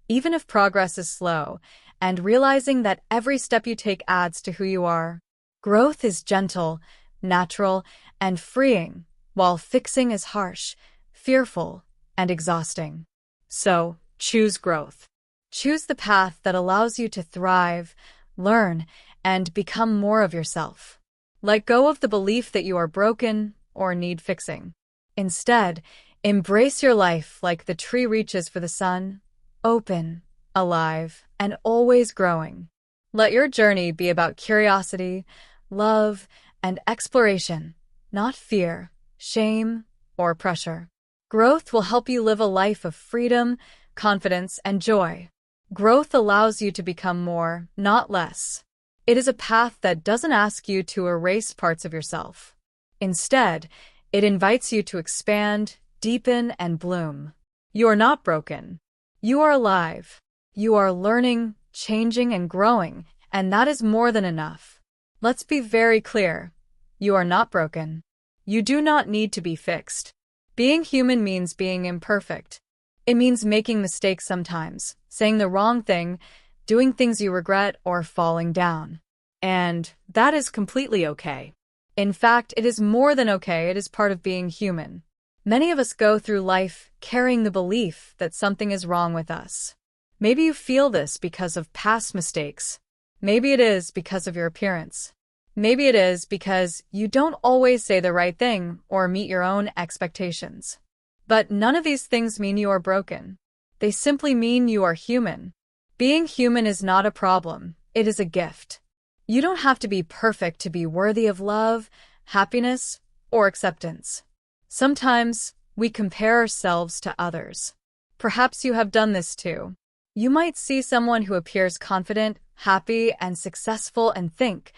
even if progress is slow, and realizing that every step you take adds to who you are. Growth is gentle, natural, and freeing, while fixing is harsh, fearful, and exhausting. So, choose growth. Choose the path that allows you to thrive, learn, and become more of yourself. Let go of the belief that you are broken or need fixing. Instead, embrace your life like the tree reaches for the sun, open, alive, and always growing. Let your journey be about curiosity, love, and exploration, not fear, shame, or pressure. Growth will help you live a life of freedom, confidence, and joy. Growth allows you to become more, not less. It is a path that doesn't ask you to erase parts of yourself. Instead, it invites you to expand, deepen, and bloom. You are not broken. You are alive. You are learning, changing, and growing, and that is more than enough. Let's be very clear. You are not broken. You do not need to be fixed. Being human means being imperfect. It means making mistakes sometimes, saying the wrong thing, doing things you regret, or falling down. And that is completely okay. In fact, it is more than okay. It is part of being human. Many of us go through life carrying the belief that something is wrong with us. Maybe you feel this because of past mistakes. Maybe it is because of your appearance. Maybe it is because you don't always say the right thing or meet your own expectations. But none of these things mean you are broken. They simply mean you are human. Being human is not a problem. It is a gift. You don't have to be perfect to be worthy of love, happiness, or acceptance. Sometimes we compare ourselves to others. Perhaps you have done this too. You might see someone who appears confident, happy, and successful and think,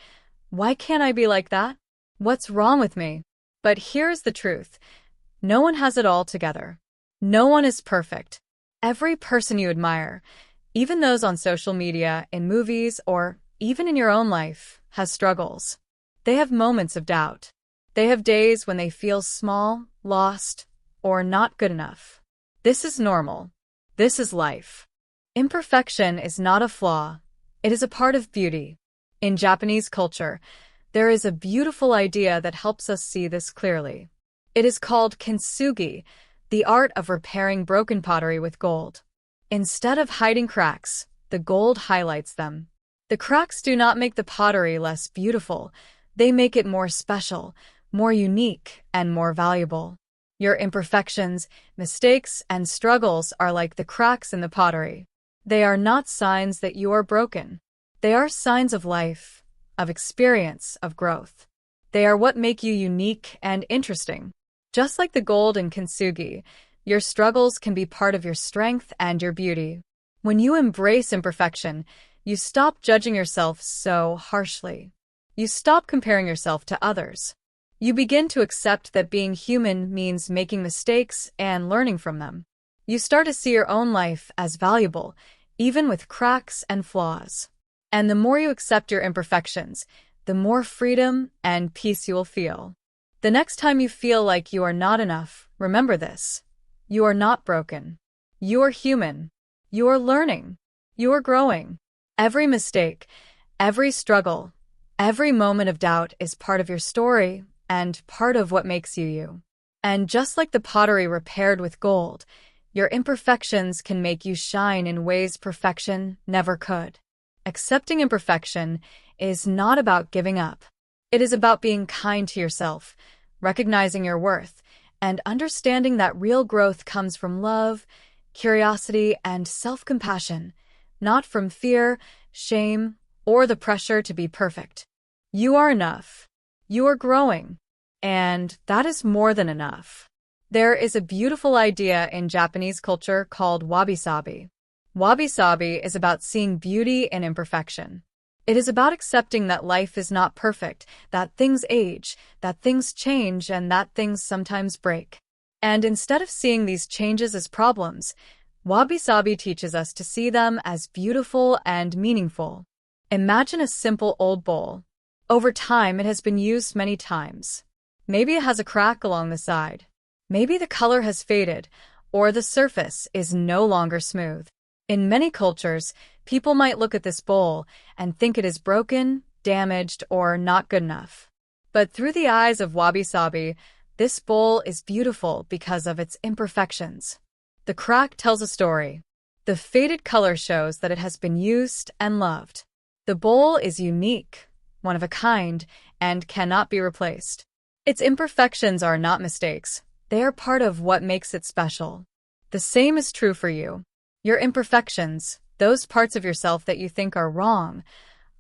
why can't I be like that? What's wrong with me? But here's the truth. No one has it all together. No one is perfect. Every person you admire, even those on social media, in movies, or even in your own life, has struggles. They have moments of doubt. They have days when they feel small, lost, or not good enough. This is normal. This is life. Imperfection is not a flaw. It is a part of beauty. In Japanese culture, there is a beautiful idea that helps us see this clearly. It is called kintsugi, the art of repairing broken pottery with gold. Instead of hiding cracks, the gold highlights them. The cracks do not make the pottery less beautiful. They make it more special, more unique, and more valuable. Your imperfections, mistakes, and struggles are like the cracks in the pottery. They are not signs that you are broken. They are signs of life, of experience, of growth. They are what make you unique and interesting. Just like the gold in kintsugi, your struggles can be part of your strength and your beauty. When you embrace imperfection, you stop judging yourself so harshly. You stop comparing yourself to others. You begin to accept that being human means making mistakes and learning from them. You start to see your own life as valuable, even with cracks and flaws. And the more you accept your imperfections, the more freedom and peace you will feel. The next time you feel like you are not enough, remember this. You are not broken. You are human. You are learning. You are growing. Every mistake, every struggle, every moment of doubt is part of your story and part of what makes you you. And just like the pottery repaired with gold, your imperfections can make you shine in ways perfection never could. Accepting imperfection is not about giving up. It is about being kind to yourself, recognizing your worth, and understanding that real growth comes from love, curiosity, and self-compassion, not from fear, shame, or the pressure to be perfect. You are enough. You are growing. And that is more than enough. There is a beautiful idea in Japanese culture called wabi-sabi. Wabi-sabi is about seeing beauty in imperfection. It is about accepting that life is not perfect, that things age, that things change, and that things sometimes break. And instead of seeing these changes as problems, wabi-sabi teaches us to see them as beautiful and meaningful. Imagine a simple old bowl. Over time, it has been used many times. Maybe it has a crack along the side. Maybe the color has faded, or the surface is no longer smooth. In many cultures, people might look at this bowl and think it is broken, damaged, or not good enough. But through the eyes of wabi-sabi, this bowl is beautiful because of its imperfections. The crack tells a story. The faded color shows that it has been used and loved. The bowl is unique, one of a kind, and cannot be replaced. Its imperfections are not mistakes. They are part of what makes it special. The same is true for you. Your imperfections, those parts of yourself that you think are wrong,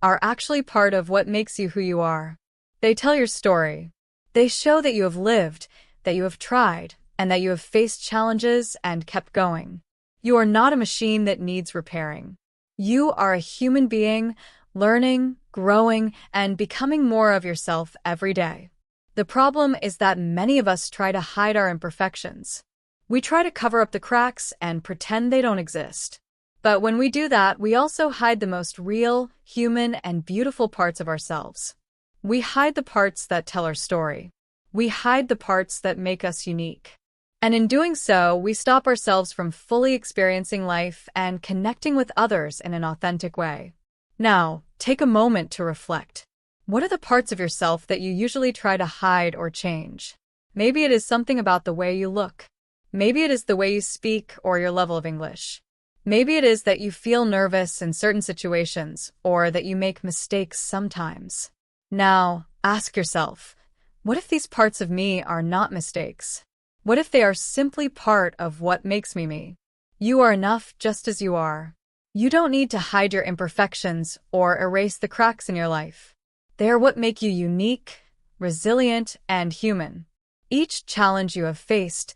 are actually part of what makes you who you are. They tell your story. They show that you have lived, that you have tried, and that you have faced challenges and kept going. You are not a machine that needs repairing. You are a human being, learning, growing, and becoming more of yourself every day. The problem is that many of us try to hide our imperfections. We try to cover up the cracks and pretend they don't exist. But when we do that, we also hide the most real, human, and beautiful parts of ourselves. We hide the parts that tell our story. We hide the parts that make us unique. And in doing so, we stop ourselves from fully experiencing life and connecting with others in an authentic way. Now, take a moment to reflect. What are the parts of yourself that you usually try to hide or change? Maybe it is something about the way you look. Maybe it is the way you speak or your level of English. Maybe it is that you feel nervous in certain situations or that you make mistakes sometimes. Now, ask yourself, what if these parts of me are not mistakes? What if they are simply part of what makes me me? You are enough just as you are. You don't need to hide your imperfections or erase the cracks in your life. They are what make you unique, resilient, and human. Each challenge you have faced,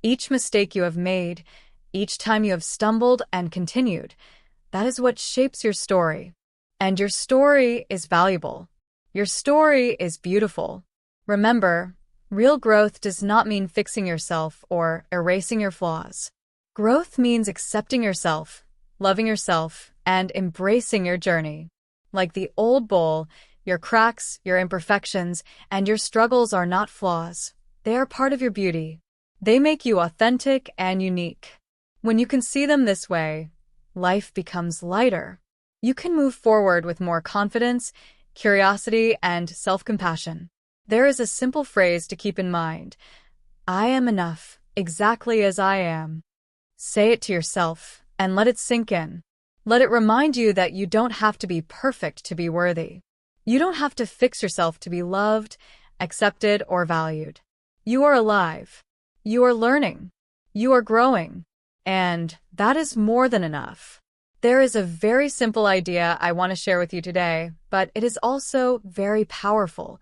each mistake you have made, each time you have stumbled and continued, that is what shapes your story. And your story is valuable. Your story is beautiful. Remember, real growth does not mean fixing yourself or erasing your flaws. Growth means accepting yourself, loving yourself, and embracing your journey. Like the old bowl, your cracks, your imperfections, and your struggles are not flaws. They are part of your beauty. They make you authentic and unique. When you can see them this way, life becomes lighter. You can move forward with more confidence, curiosity, and self-compassion. There is a simple phrase to keep in mind. I am enough, exactly as I am. Say it to yourself and let it sink in. Let it remind you that you don't have to be perfect to be worthy. You don't have to fix yourself to be loved, accepted, or valued. You are alive. You are learning. You are growing. And that is more than enough. There is a very simple idea I want to share with you today, but it is also very powerful.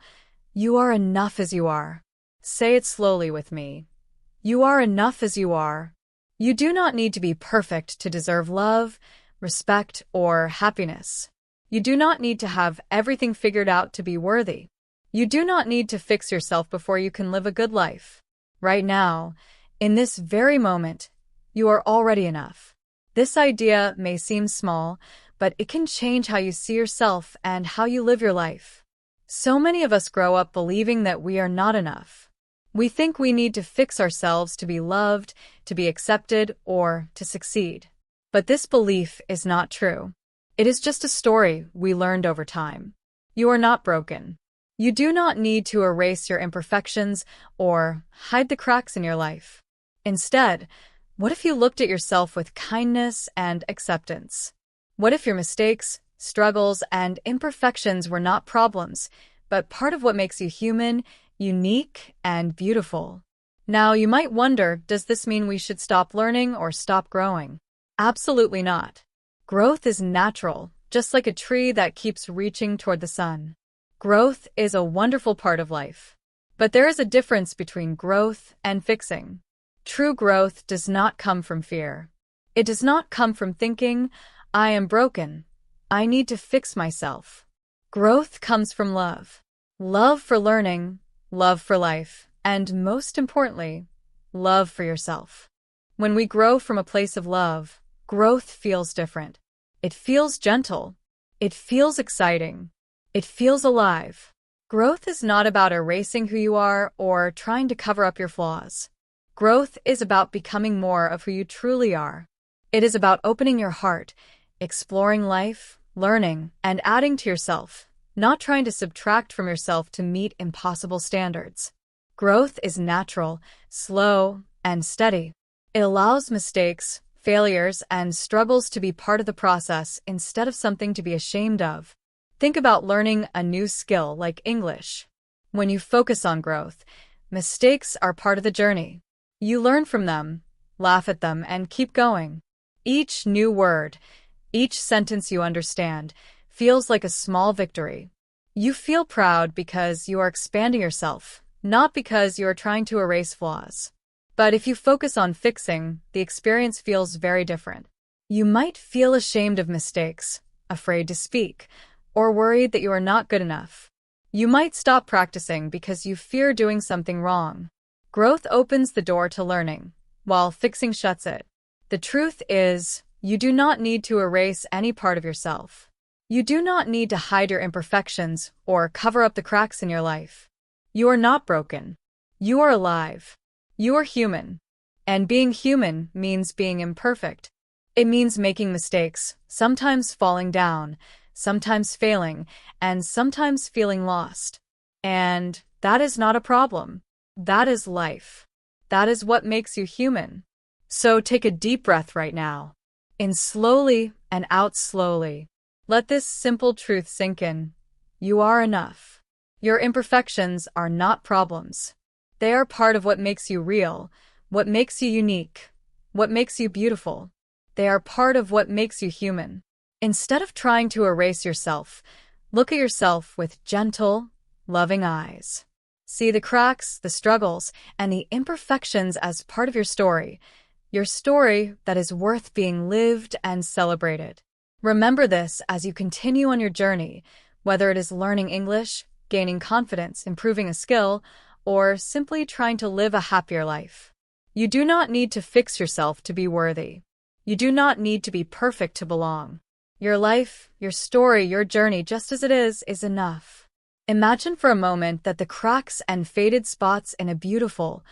You are enough as you are. Say it slowly with me. You are enough as you are. You do not need to be perfect to deserve love, respect, or happiness. You do not need to have everything figured out to be worthy. You do not need to fix yourself before you can live a good life. Right now, in this very moment, you are already enough. This idea may seem small, but it can change how you see yourself and how you live your life. So many of us grow up believing that we are not enough. We think we need to fix ourselves to be loved, to be accepted, or to succeed. But this belief is not true. It is just a story we learned over time. You are not broken. You do not need to erase your imperfections or hide the cracks in your life. Instead, what if you looked at yourself with kindness and acceptance? What if your mistakes, struggles, and imperfections were not problems, but part of what makes you human, unique, and beautiful? Now, you might wonder, does this mean we should stop learning or stop growing? Absolutely not. Growth is natural, just like a tree that keeps reaching toward the sun. Growth is a wonderful part of life. But there is a difference between growth and fixing. True growth does not come from fear. It does not come from thinking, I am broken. I need to fix myself. Growth comes from love. Love for learning, love for life, and most importantly, love for yourself. When we grow from a place of love, growth feels different. It feels gentle. It feels exciting. It feels alive. Growth is not about erasing who you are or trying to cover up your flaws. Growth is about becoming more of who you truly are. It is about opening your heart, exploring life, learning, and adding to yourself, not trying to subtract from yourself to meet impossible standards. Growth is natural, slow, and steady. It allows mistakes, failures, and struggles to be part of the process instead of something to be ashamed of. Think about learning a new skill like English. When you focus on growth, mistakes are part of the journey. You learn from them, laugh at them, and keep going. Each new word, each sentence you understand, feels like a small victory. You feel proud because you are expanding yourself, not because you are trying to erase flaws. But if you focus on fixing, the experience feels very different. You might feel ashamed of mistakes, afraid to speak, or worried that you are not good enough. You might stop practicing because you fear doing something wrong. Growth opens the door to learning, while fixing shuts it. The truth is, you do not need to erase any part of yourself. You do not need to hide your imperfections or cover up the cracks in your life. You are not broken. You are alive. You are human. And being human means being imperfect. It means making mistakes, sometimes falling down, sometimes failing, and sometimes feeling lost. And that is not a problem. That is life. That is what makes you human. So take a deep breath right now. In slowly and out slowly. Let this simple truth sink in. You are enough. Your imperfections are not problems. They are part of what makes you real, what makes you unique, what makes you beautiful. They are part of what makes you human. Instead of trying to erase yourself, look at yourself with gentle, loving eyes. See the cracks, the struggles, and the imperfections as part of your story that is worth being lived and celebrated. Remember this as you continue on your journey, whether it is learning English, gaining confidence, improving a skill, or simply trying to live a happier life. You do not need to fix yourself to be worthy. You do not need to be perfect to belong. Your life, your story, your journey, just as it is enough. Imagine for a moment that the cracks and faded spots in a beautiful,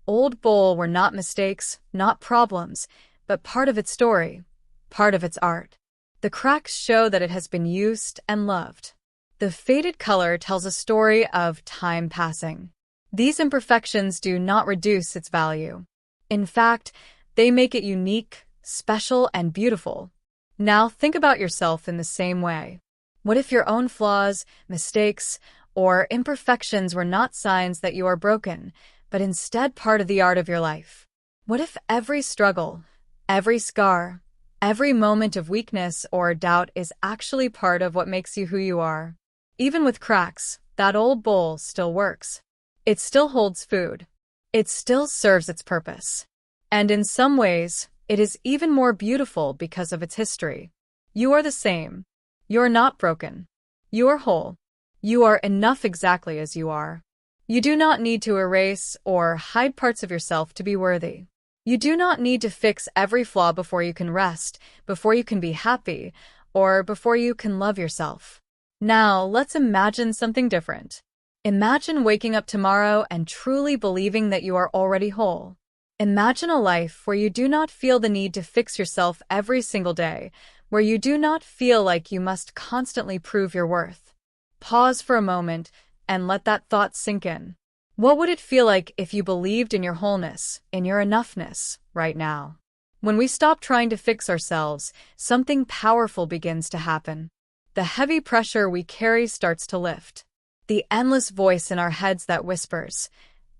old bowl were not mistakes, not problems, but part of its story, part of its art. The cracks show that it has been used and loved. The faded color tells a story of time passing. These imperfections do not reduce its value. In fact, they make it unique, special, and beautiful. Now think about yourself in the same way. What if your own flaws, mistakes, or imperfections were not signs that you are broken, but instead part of the art of your life? What if every struggle, every scar, every moment of weakness or doubt is actually part of what makes you who you are? Even with cracks, that old bowl still works. It still holds food. It still serves its purpose. And in some ways, it is even more beautiful because of its history. You are the same. You're not broken. You are whole. You are enough exactly as you are. You do not need to erase or hide parts of yourself to be worthy. You do not need to fix every flaw before you can rest, before you can be happy, or before you can love yourself. Now, let's imagine something different. Imagine waking up tomorrow and truly believing that you are already whole. Imagine a life where you do not feel the need to fix yourself every single day, where you do not feel like you must constantly prove your worth. Pause for a moment and let that thought sink in. What would it feel like if you believed in your wholeness, in your enoughness, right now? When we stop trying to fix ourselves, something powerful begins to happen. The heavy pressure we carry starts to lift. The endless voice in our heads that whispers,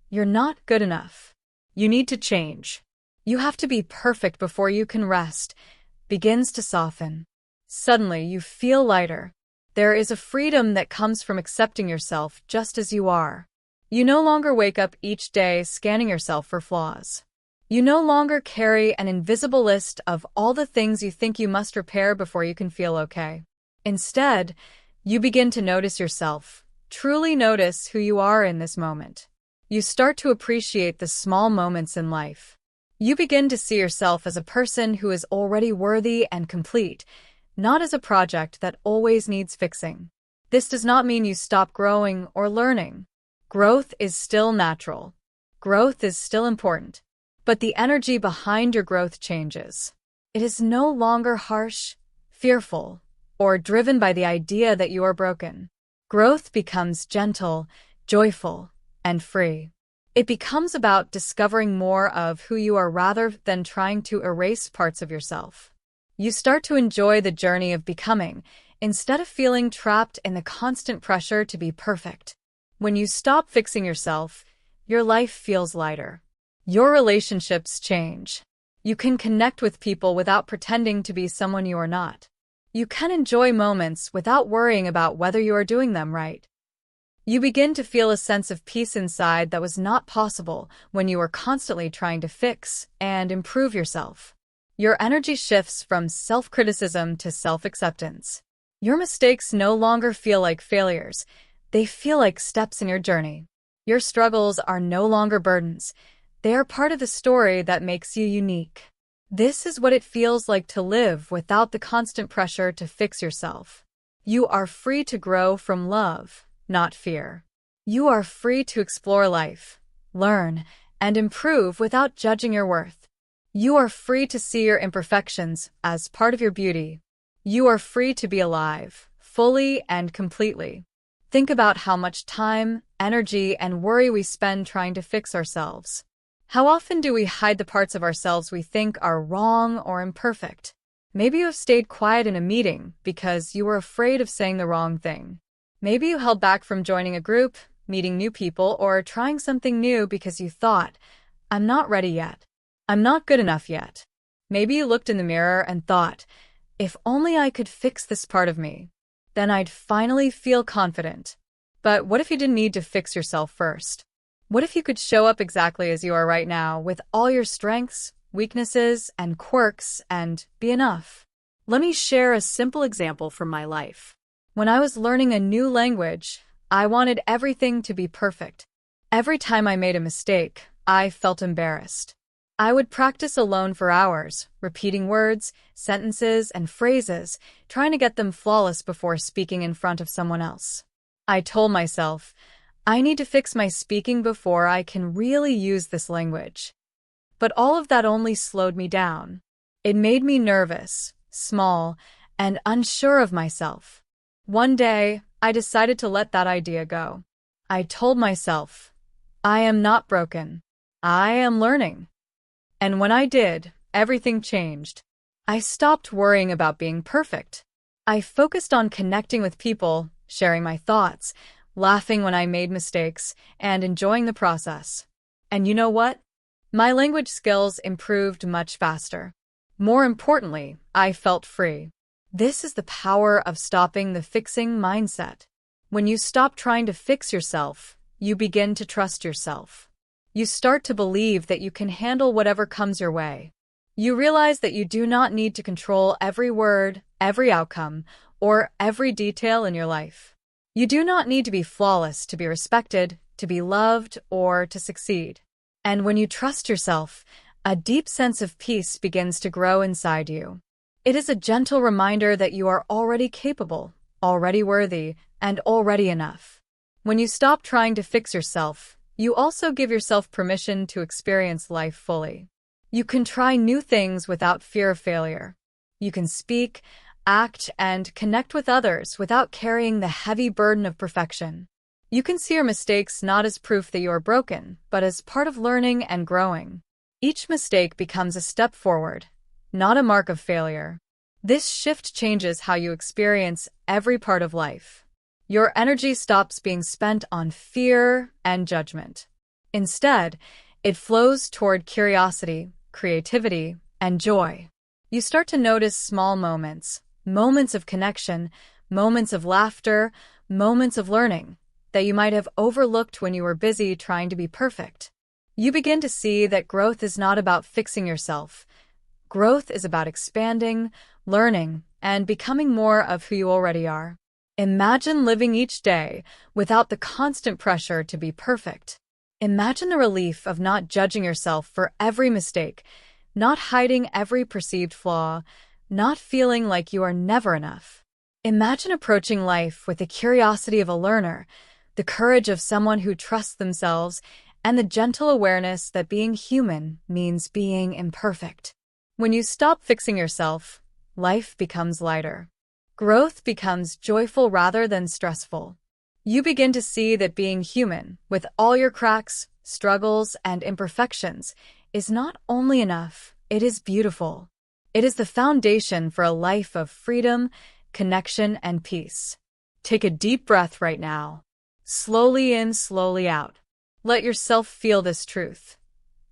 "You're not good enough. You need to change. You have to be perfect before you can rest," begins to soften. Suddenly, you feel lighter. There is a freedom that comes from accepting yourself just as you are. You no longer wake up each day scanning yourself for flaws. You no longer carry an invisible list of all the things you think you must repair before you can feel okay. Instead, you begin to notice yourself, truly notice who you are in this moment. You start to appreciate the small moments in life. You begin to see yourself as a person who is already worthy and complete, not as a project that always needs fixing. This does not mean you stop growing or learning. Growth is still natural. Growth is still important. But the energy behind your growth changes. It is no longer harsh, fearful, or driven by the idea that you are broken. Growth becomes gentle, joyful, and free. It becomes about discovering more of who you are rather than trying to erase parts of yourself. You start to enjoy the journey of becoming, instead of feeling trapped in the constant pressure to be perfect. When you stop fixing yourself, your life feels lighter. Your relationships change. You can connect with people without pretending to be someone you are not. You can enjoy moments without worrying about whether you are doing them right. You begin to feel a sense of peace inside that was not possible when you were constantly trying to fix and improve yourself. Your energy shifts from self-criticism to self-acceptance. Your mistakes no longer feel like failures. They feel like steps in your journey. Your struggles are no longer burdens. They are part of the story that makes you unique. This is what it feels like to live without the constant pressure to fix yourself. You are free to grow from love, not fear. You are free to explore life, learn, and improve without judging your worth. You are free to see your imperfections as part of your beauty. You are free to be alive, fully and completely. Think about how much time, energy, and worry we spend trying to fix ourselves. How often do we hide the parts of ourselves we think are wrong or imperfect? Maybe you have stayed quiet in a meeting because you were afraid of saying the wrong thing. Maybe you held back from joining a group, meeting new people, or trying something new because you thought, "I'm not ready yet. I'm not good enough yet." Maybe you looked in the mirror and thought, "If only I could fix this part of me, then I'd finally feel confident." But what if you didn't need to fix yourself first? What if you could show up exactly as you are right now with all your strengths, weaknesses, and quirks and be enough? Let me share a simple example from my life. When I was learning a new language, I wanted everything to be perfect. Every time I made a mistake, I felt embarrassed. I would practice alone for hours, repeating words, sentences, and phrases, trying to get them flawless before speaking in front of someone else. I told myself, I need to fix my speaking before I can really use this language. But all of that only slowed me down. It made me nervous, small, and unsure of myself. One day, I decided to let that idea go. I told myself, I am not broken. I am learning. And when I did, everything changed. I stopped worrying about being perfect. I focused on connecting with people, sharing my thoughts, laughing when I made mistakes, and enjoying the process. And you know what? My language skills improved much faster. More importantly, I felt free. This is the power of stopping the fixing mindset. When you stop trying to fix yourself, you begin to trust yourself. You start to believe that you can handle whatever comes your way. You realize that you do not need to control every word, every outcome, or every detail in your life. You do not need to be flawless to be respected, to be loved, or to succeed. And when you trust yourself, a deep sense of peace begins to grow inside you. It is a gentle reminder that you are already capable, already worthy, and already enough. When you stop trying to fix yourself, you also give yourself permission to experience life fully. You can try new things without fear of failure. You can speak, act, and connect with others without carrying the heavy burden of perfection. You can see your mistakes not as proof that you are broken, but as part of learning and growing. Each mistake becomes a step forward, not a mark of failure. This shift changes how you experience every part of life. Your energy stops being spent on fear and judgment. Instead, it flows toward curiosity, creativity, and joy. You start to notice small moments, moments of connection, moments of laughter, moments of learning that you might have overlooked when you were busy trying to be perfect. You begin to see that growth is not about fixing yourself. Growth is about expanding, learning, and becoming more of who you already are. Imagine living each day without the constant pressure to be perfect. Imagine the relief of not judging yourself for every mistake, not hiding every perceived flaw, not feeling like you are never enough. Imagine approaching life with the curiosity of a learner, the courage of someone who trusts themselves, and the gentle awareness that being human means being imperfect. When you stop fixing yourself, life becomes lighter. Growth becomes joyful rather than stressful. You begin to see that being human, with all your cracks, struggles, and imperfections, is not only enough, it is beautiful. It is the foundation for a life of freedom, connection, and peace. Take a deep breath right now. Slowly in, slowly out. Let yourself feel this truth.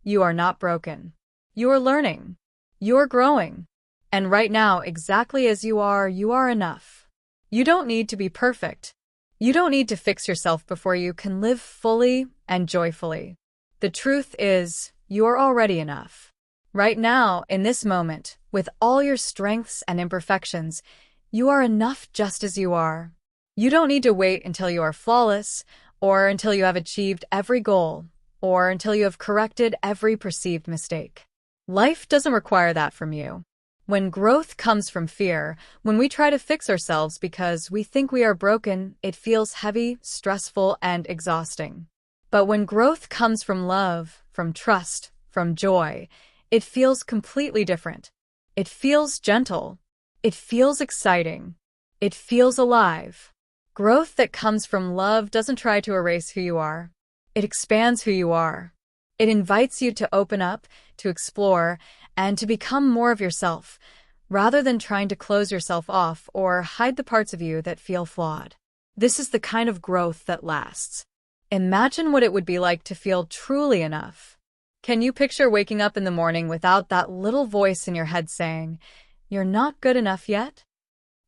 You are not broken. You are learning. You are growing. And right now, exactly as you are enough. You don't need to be perfect. You don't need to fix yourself before you can live fully and joyfully. The truth is, you are already enough. Right now, in this moment, with all your strengths and imperfections, you are enough just as you are. You don't need to wait until you are flawless, or until you have achieved every goal, or until you have corrected every perceived mistake. Life doesn't require that from you. When growth comes from fear, when we try to fix ourselves because we think we are broken, it feels heavy, stressful, and exhausting. But when growth comes from love, from trust, from joy, it feels completely different. It feels gentle. It feels exciting. It feels alive. Growth that comes from love doesn't try to erase who you are. It expands who you are. It invites you to open up, to explore, and to become more of yourself, rather than trying to close yourself off or hide the parts of you that feel flawed. This is the kind of growth that lasts. Imagine what it would be like to feel truly enough. Can you picture waking up in the morning without that little voice in your head saying, "You're not good enough yet"?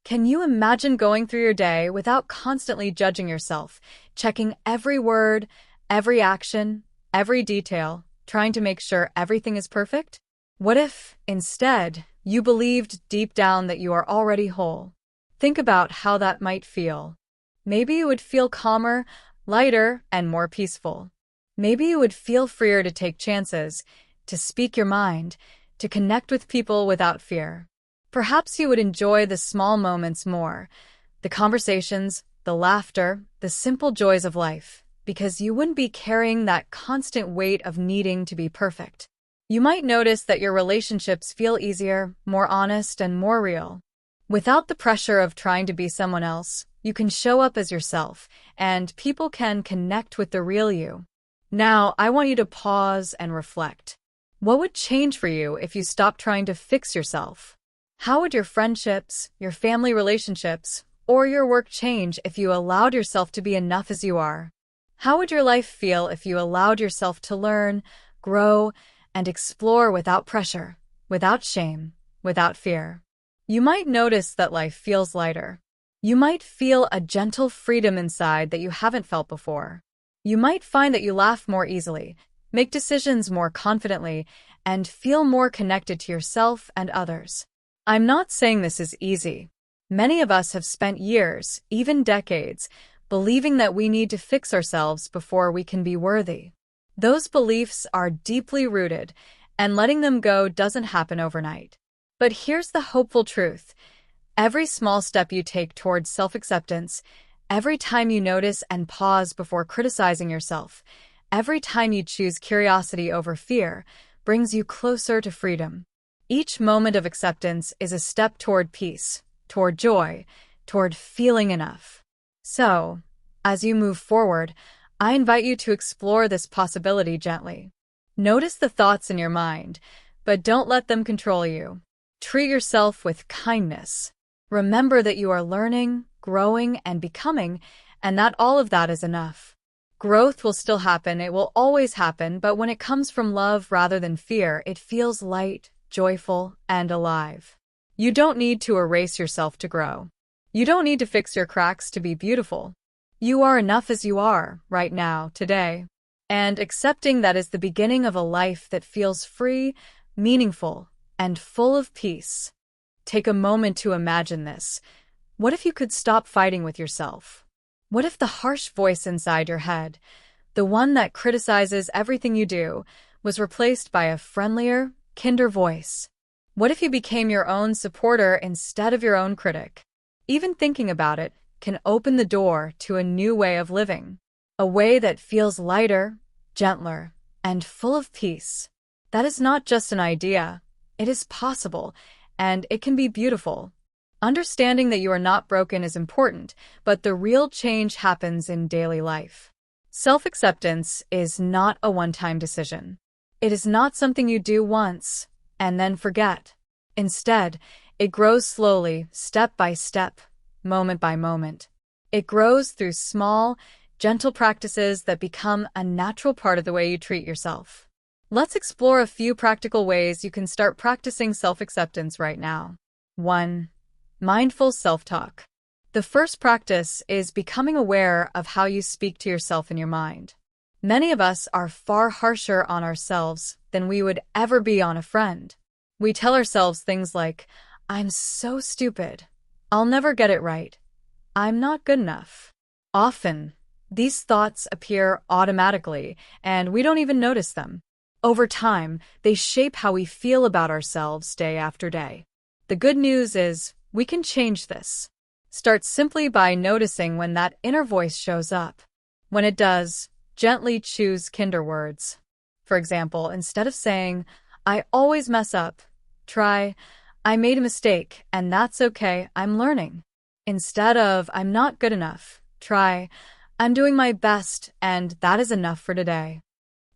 Can you imagine going through your day without constantly judging yourself, checking every word, every action, every detail, trying to make sure everything is perfect? What if, instead, you believed deep down that you are already whole? Think about how that might feel. Maybe you would feel calmer, lighter, and more peaceful. Maybe you would feel freer to take chances, to speak your mind, to connect with people without fear. Perhaps you would enjoy the small moments more, the conversations, the laughter, the simple joys of life, because you wouldn't be carrying that constant weight of needing to be perfect. You might notice that your relationships feel easier, more honest, and more real. Without the pressure of trying to be someone else, you can show up as yourself, and people can connect with the real you. Now, I want you to pause and reflect. What would change for you if you stopped trying to fix yourself? How would your friendships, your family relationships, or your work change if you allowed yourself to be enough as you are? How would your life feel if you allowed yourself to learn, grow, and explore without pressure, without shame, without fear? You might notice that life feels lighter. You might feel a gentle freedom inside that you haven't felt before. You might find that you laugh more easily, make decisions more confidently, and feel more connected to yourself and others. I'm not saying this is easy. Many of us have spent years, even decades, believing that we need to fix ourselves before we can be worthy. Those beliefs are deeply rooted, and letting them go doesn't happen overnight. But here's the hopeful truth. Every small step you take towards self-acceptance, every time you notice and pause before criticizing yourself, every time you choose curiosity over fear, brings you closer to freedom. Each moment of acceptance is a step toward peace, toward joy, toward feeling enough. So, as you move forward, I invite you to explore this possibility gently. Notice the thoughts in your mind, but don't let them control you. Treat yourself with kindness. Remember that you are learning, growing, and becoming, and that all of that is enough. Growth will still happen, it will always happen, but when it comes from love rather than fear, it feels light, joyful, and alive. You don't need to erase yourself to grow. You don't need to fix your cracks to be beautiful. You are enough as you are, right now, today. And accepting that is the beginning of a life that feels free, meaningful, and full of peace. Take a moment to imagine this. What if you could stop fighting with yourself? What if the harsh voice inside your head, the one that criticizes everything you do, was replaced by a friendlier, kinder voice? What if you became your own supporter instead of your own critic? Even thinking about it can open the door to a new way of living, a way that feels lighter, gentler, and full of peace. That is not just an idea. It is possible, and it can be beautiful. Understanding that you are not broken is important, but the real change happens in daily life. Self-acceptance is not a one-time decision. It is not something you do once and then forget. Instead, it grows slowly, step by step, moment by moment. It grows through small, gentle practices that become a natural part of the way you treat yourself. Let's explore a few practical ways you can start practicing self-acceptance right now. 1. Mindful self-talk. The first practice is becoming aware of how you speak to yourself in your mind. Many of us are far harsher on ourselves than we would ever be on a friend. We tell ourselves things like, "I'm so stupid. I'll never get it right. I'm not good enough." Often, these thoughts appear automatically, and we don't even notice them. Over time, they shape how we feel about ourselves day after day. The good news is, we can change this. Start simply by noticing when that inner voice shows up. When it does, gently choose kinder words. For example, instead of saying, "I always mess up," try, "I made a mistake, and that's okay, I'm learning." Instead of, "I'm not good enough," try, "I'm doing my best, and that is enough for today."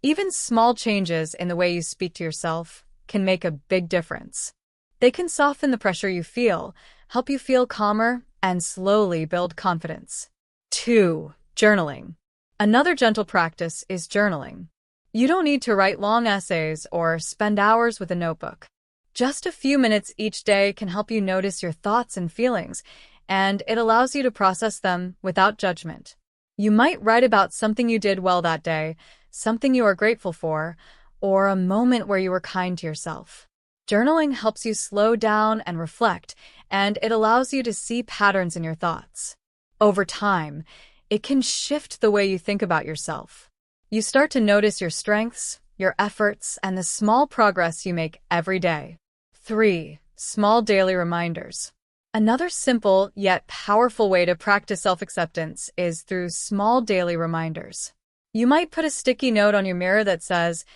Even small changes in the way you speak to yourself can make a big difference. They can soften the pressure you feel, help you feel calmer, and slowly build confidence. 2. Journaling. Another gentle practice is journaling. You don't need to write long essays or spend hours with a notebook. Just a few minutes each day can help you notice your thoughts and feelings, and it allows you to process them without judgment. You might write about something you did well that day, something you are grateful for, or a moment where you were kind to yourself. Journaling helps you slow down and reflect, and it allows you to see patterns in your thoughts. Over time, it can shift the way you think about yourself. You start to notice your strengths, your efforts, and the small progress you make every day. 3. Small daily reminders. Another simple yet powerful way to practice self-acceptance is through small daily reminders. You might put a sticky note on your mirror that says,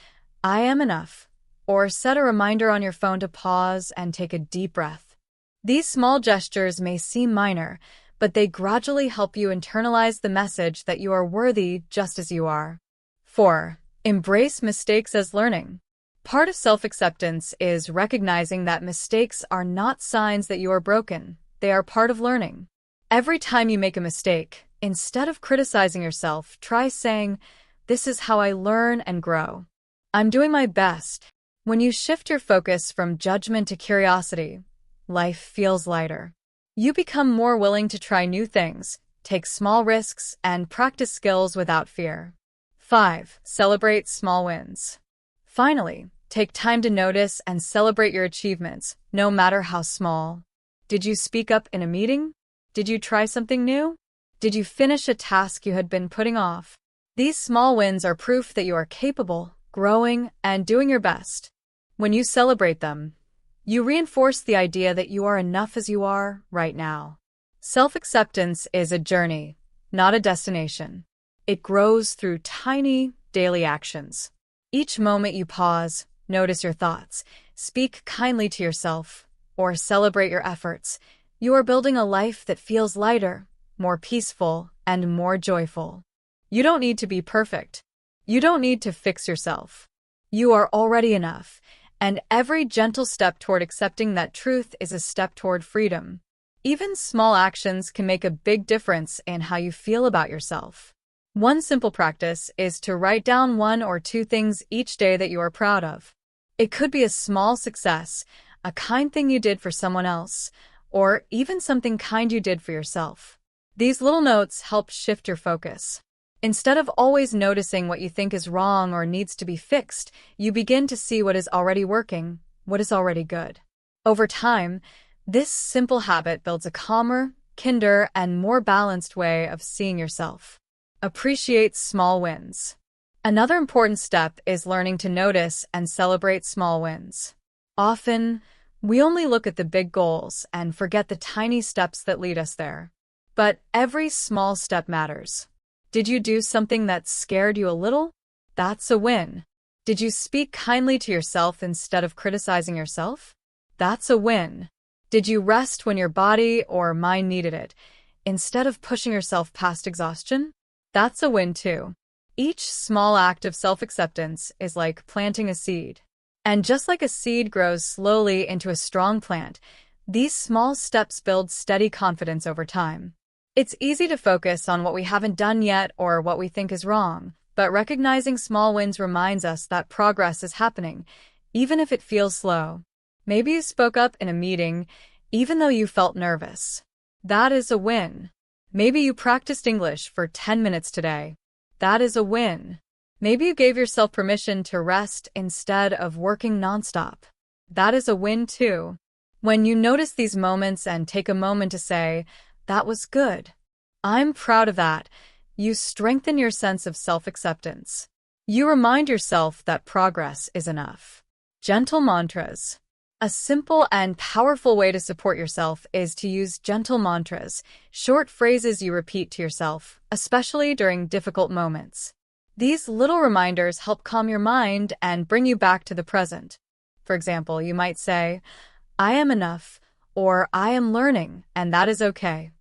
"I am enough," or set a reminder on your phone to pause and take a deep breath. These small gestures may seem minor, but they gradually help you internalize the message that you are worthy just as you are. 4. Embrace mistakes as learning. Part of self-acceptance is recognizing that mistakes are not signs that you are broken. They are part of learning. Every time you make a mistake, instead of criticizing yourself, try saying, "This is how I learn and grow. I'm doing my best." When you shift your focus from judgment to curiosity, life feels lighter. You become more willing to try new things, take small risks, and practice skills without fear. 5. Celebrate small wins. Finally, take time to notice and celebrate your achievements, no matter how small. Did you speak up in a meeting? Did you try something new? Did you finish a task you had been putting off? These small wins are proof that you are capable, growing, and doing your best. When you celebrate them, you reinforce the idea that you are enough as you are right now. Self-acceptance is a journey, not a destination. It grows through tiny, daily actions. Each moment you pause, notice your thoughts, speak kindly to yourself, or celebrate your efforts, you are building a life that feels lighter, more peaceful, and more joyful. You don't need to be perfect. You don't need to fix yourself. You are already enough, and every gentle step toward accepting that truth is a step toward freedom. Even small actions can make a big difference in how you feel about yourself. One simple practice is to write down 1 or 2 things each day that you are proud of. It could be a small success, a kind thing you did for someone else, or even something kind you did for yourself. These little notes help shift your focus. Instead of always noticing what you think is wrong or needs to be fixed, you begin to see what is already working, what is already good. Over time, this simple habit builds a calmer, kinder, and more balanced way of seeing yourself. Appreciate small wins. Another important step is learning to notice and celebrate small wins. Often, we only look at the big goals and forget the tiny steps that lead us there. But every small step matters. Did you do something that scared you a little? That's a win. Did you speak kindly to yourself instead of criticizing yourself? That's a win. Did you rest when your body or mind needed it, instead of pushing yourself past exhaustion? That's a win too. Each small act of self-acceptance is like planting a seed. And just like a seed grows slowly into a strong plant, these small steps build steady confidence over time. It's easy to focus on what we haven't done yet or what we think is wrong, but recognizing small wins reminds us that progress is happening, even if it feels slow. Maybe you spoke up in a meeting, even though you felt nervous. That is a win. Maybe you practiced English for 10 minutes today. That is a win. Maybe you gave yourself permission to rest instead of working nonstop. That is a win too. When you notice these moments and take a moment to say, "That was good. I'm proud of that," you strengthen your sense of self-acceptance. You remind yourself that progress is enough. Gentle mantras. A simple and powerful way to support yourself is to use gentle mantras, short phrases you repeat to yourself, especially during difficult moments. These little reminders help calm your mind and bring you back to the present. For example, you might say, "I am enough," or "I am learning, and that is okay."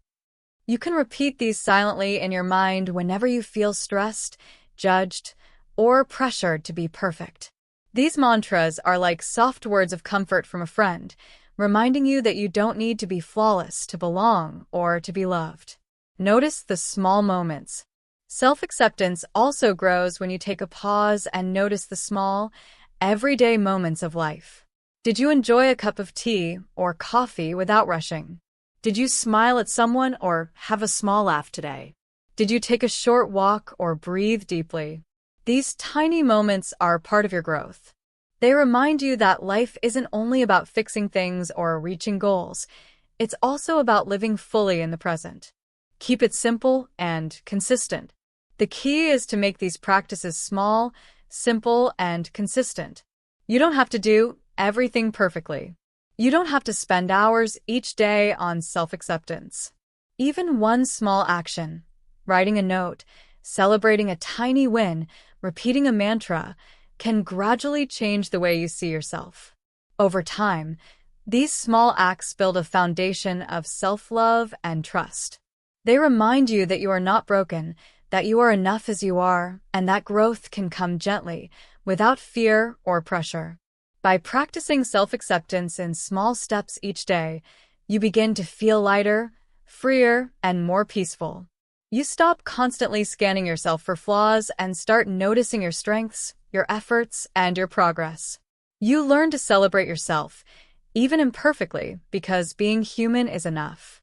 You can repeat these silently in your mind whenever you feel stressed, judged, or pressured to be perfect. These mantras are like soft words of comfort from a friend, reminding you that you don't need to be flawless to belong or to be loved. Notice the small moments. Self-acceptance also grows when you take a pause and notice the small, everyday moments of life. Did you enjoy a cup of tea or coffee without rushing? Did you smile at someone or have a small laugh today? Did you take a short walk or breathe deeply? These tiny moments are part of your growth. They remind you that life isn't only about fixing things or reaching goals. It's also about living fully in the present. Keep it simple and consistent. The key is to make these practices small, simple, and consistent. You don't have to do everything perfectly. You don't have to spend hours each day on self-acceptance. Even one small action, writing a note, celebrating a tiny win, repeating a mantra, can gradually change the way you see yourself. Over time, these small acts build a foundation of self-love and trust. They remind you that you are not broken, that you are enough as you are, and that growth can come gently, without fear or pressure. By practicing self-acceptance in small steps each day, you begin to feel lighter, freer, and more peaceful. You stop constantly scanning yourself for flaws and start noticing your strengths, your efforts, and your progress. You learn to celebrate yourself, even imperfectly, because being human is enough.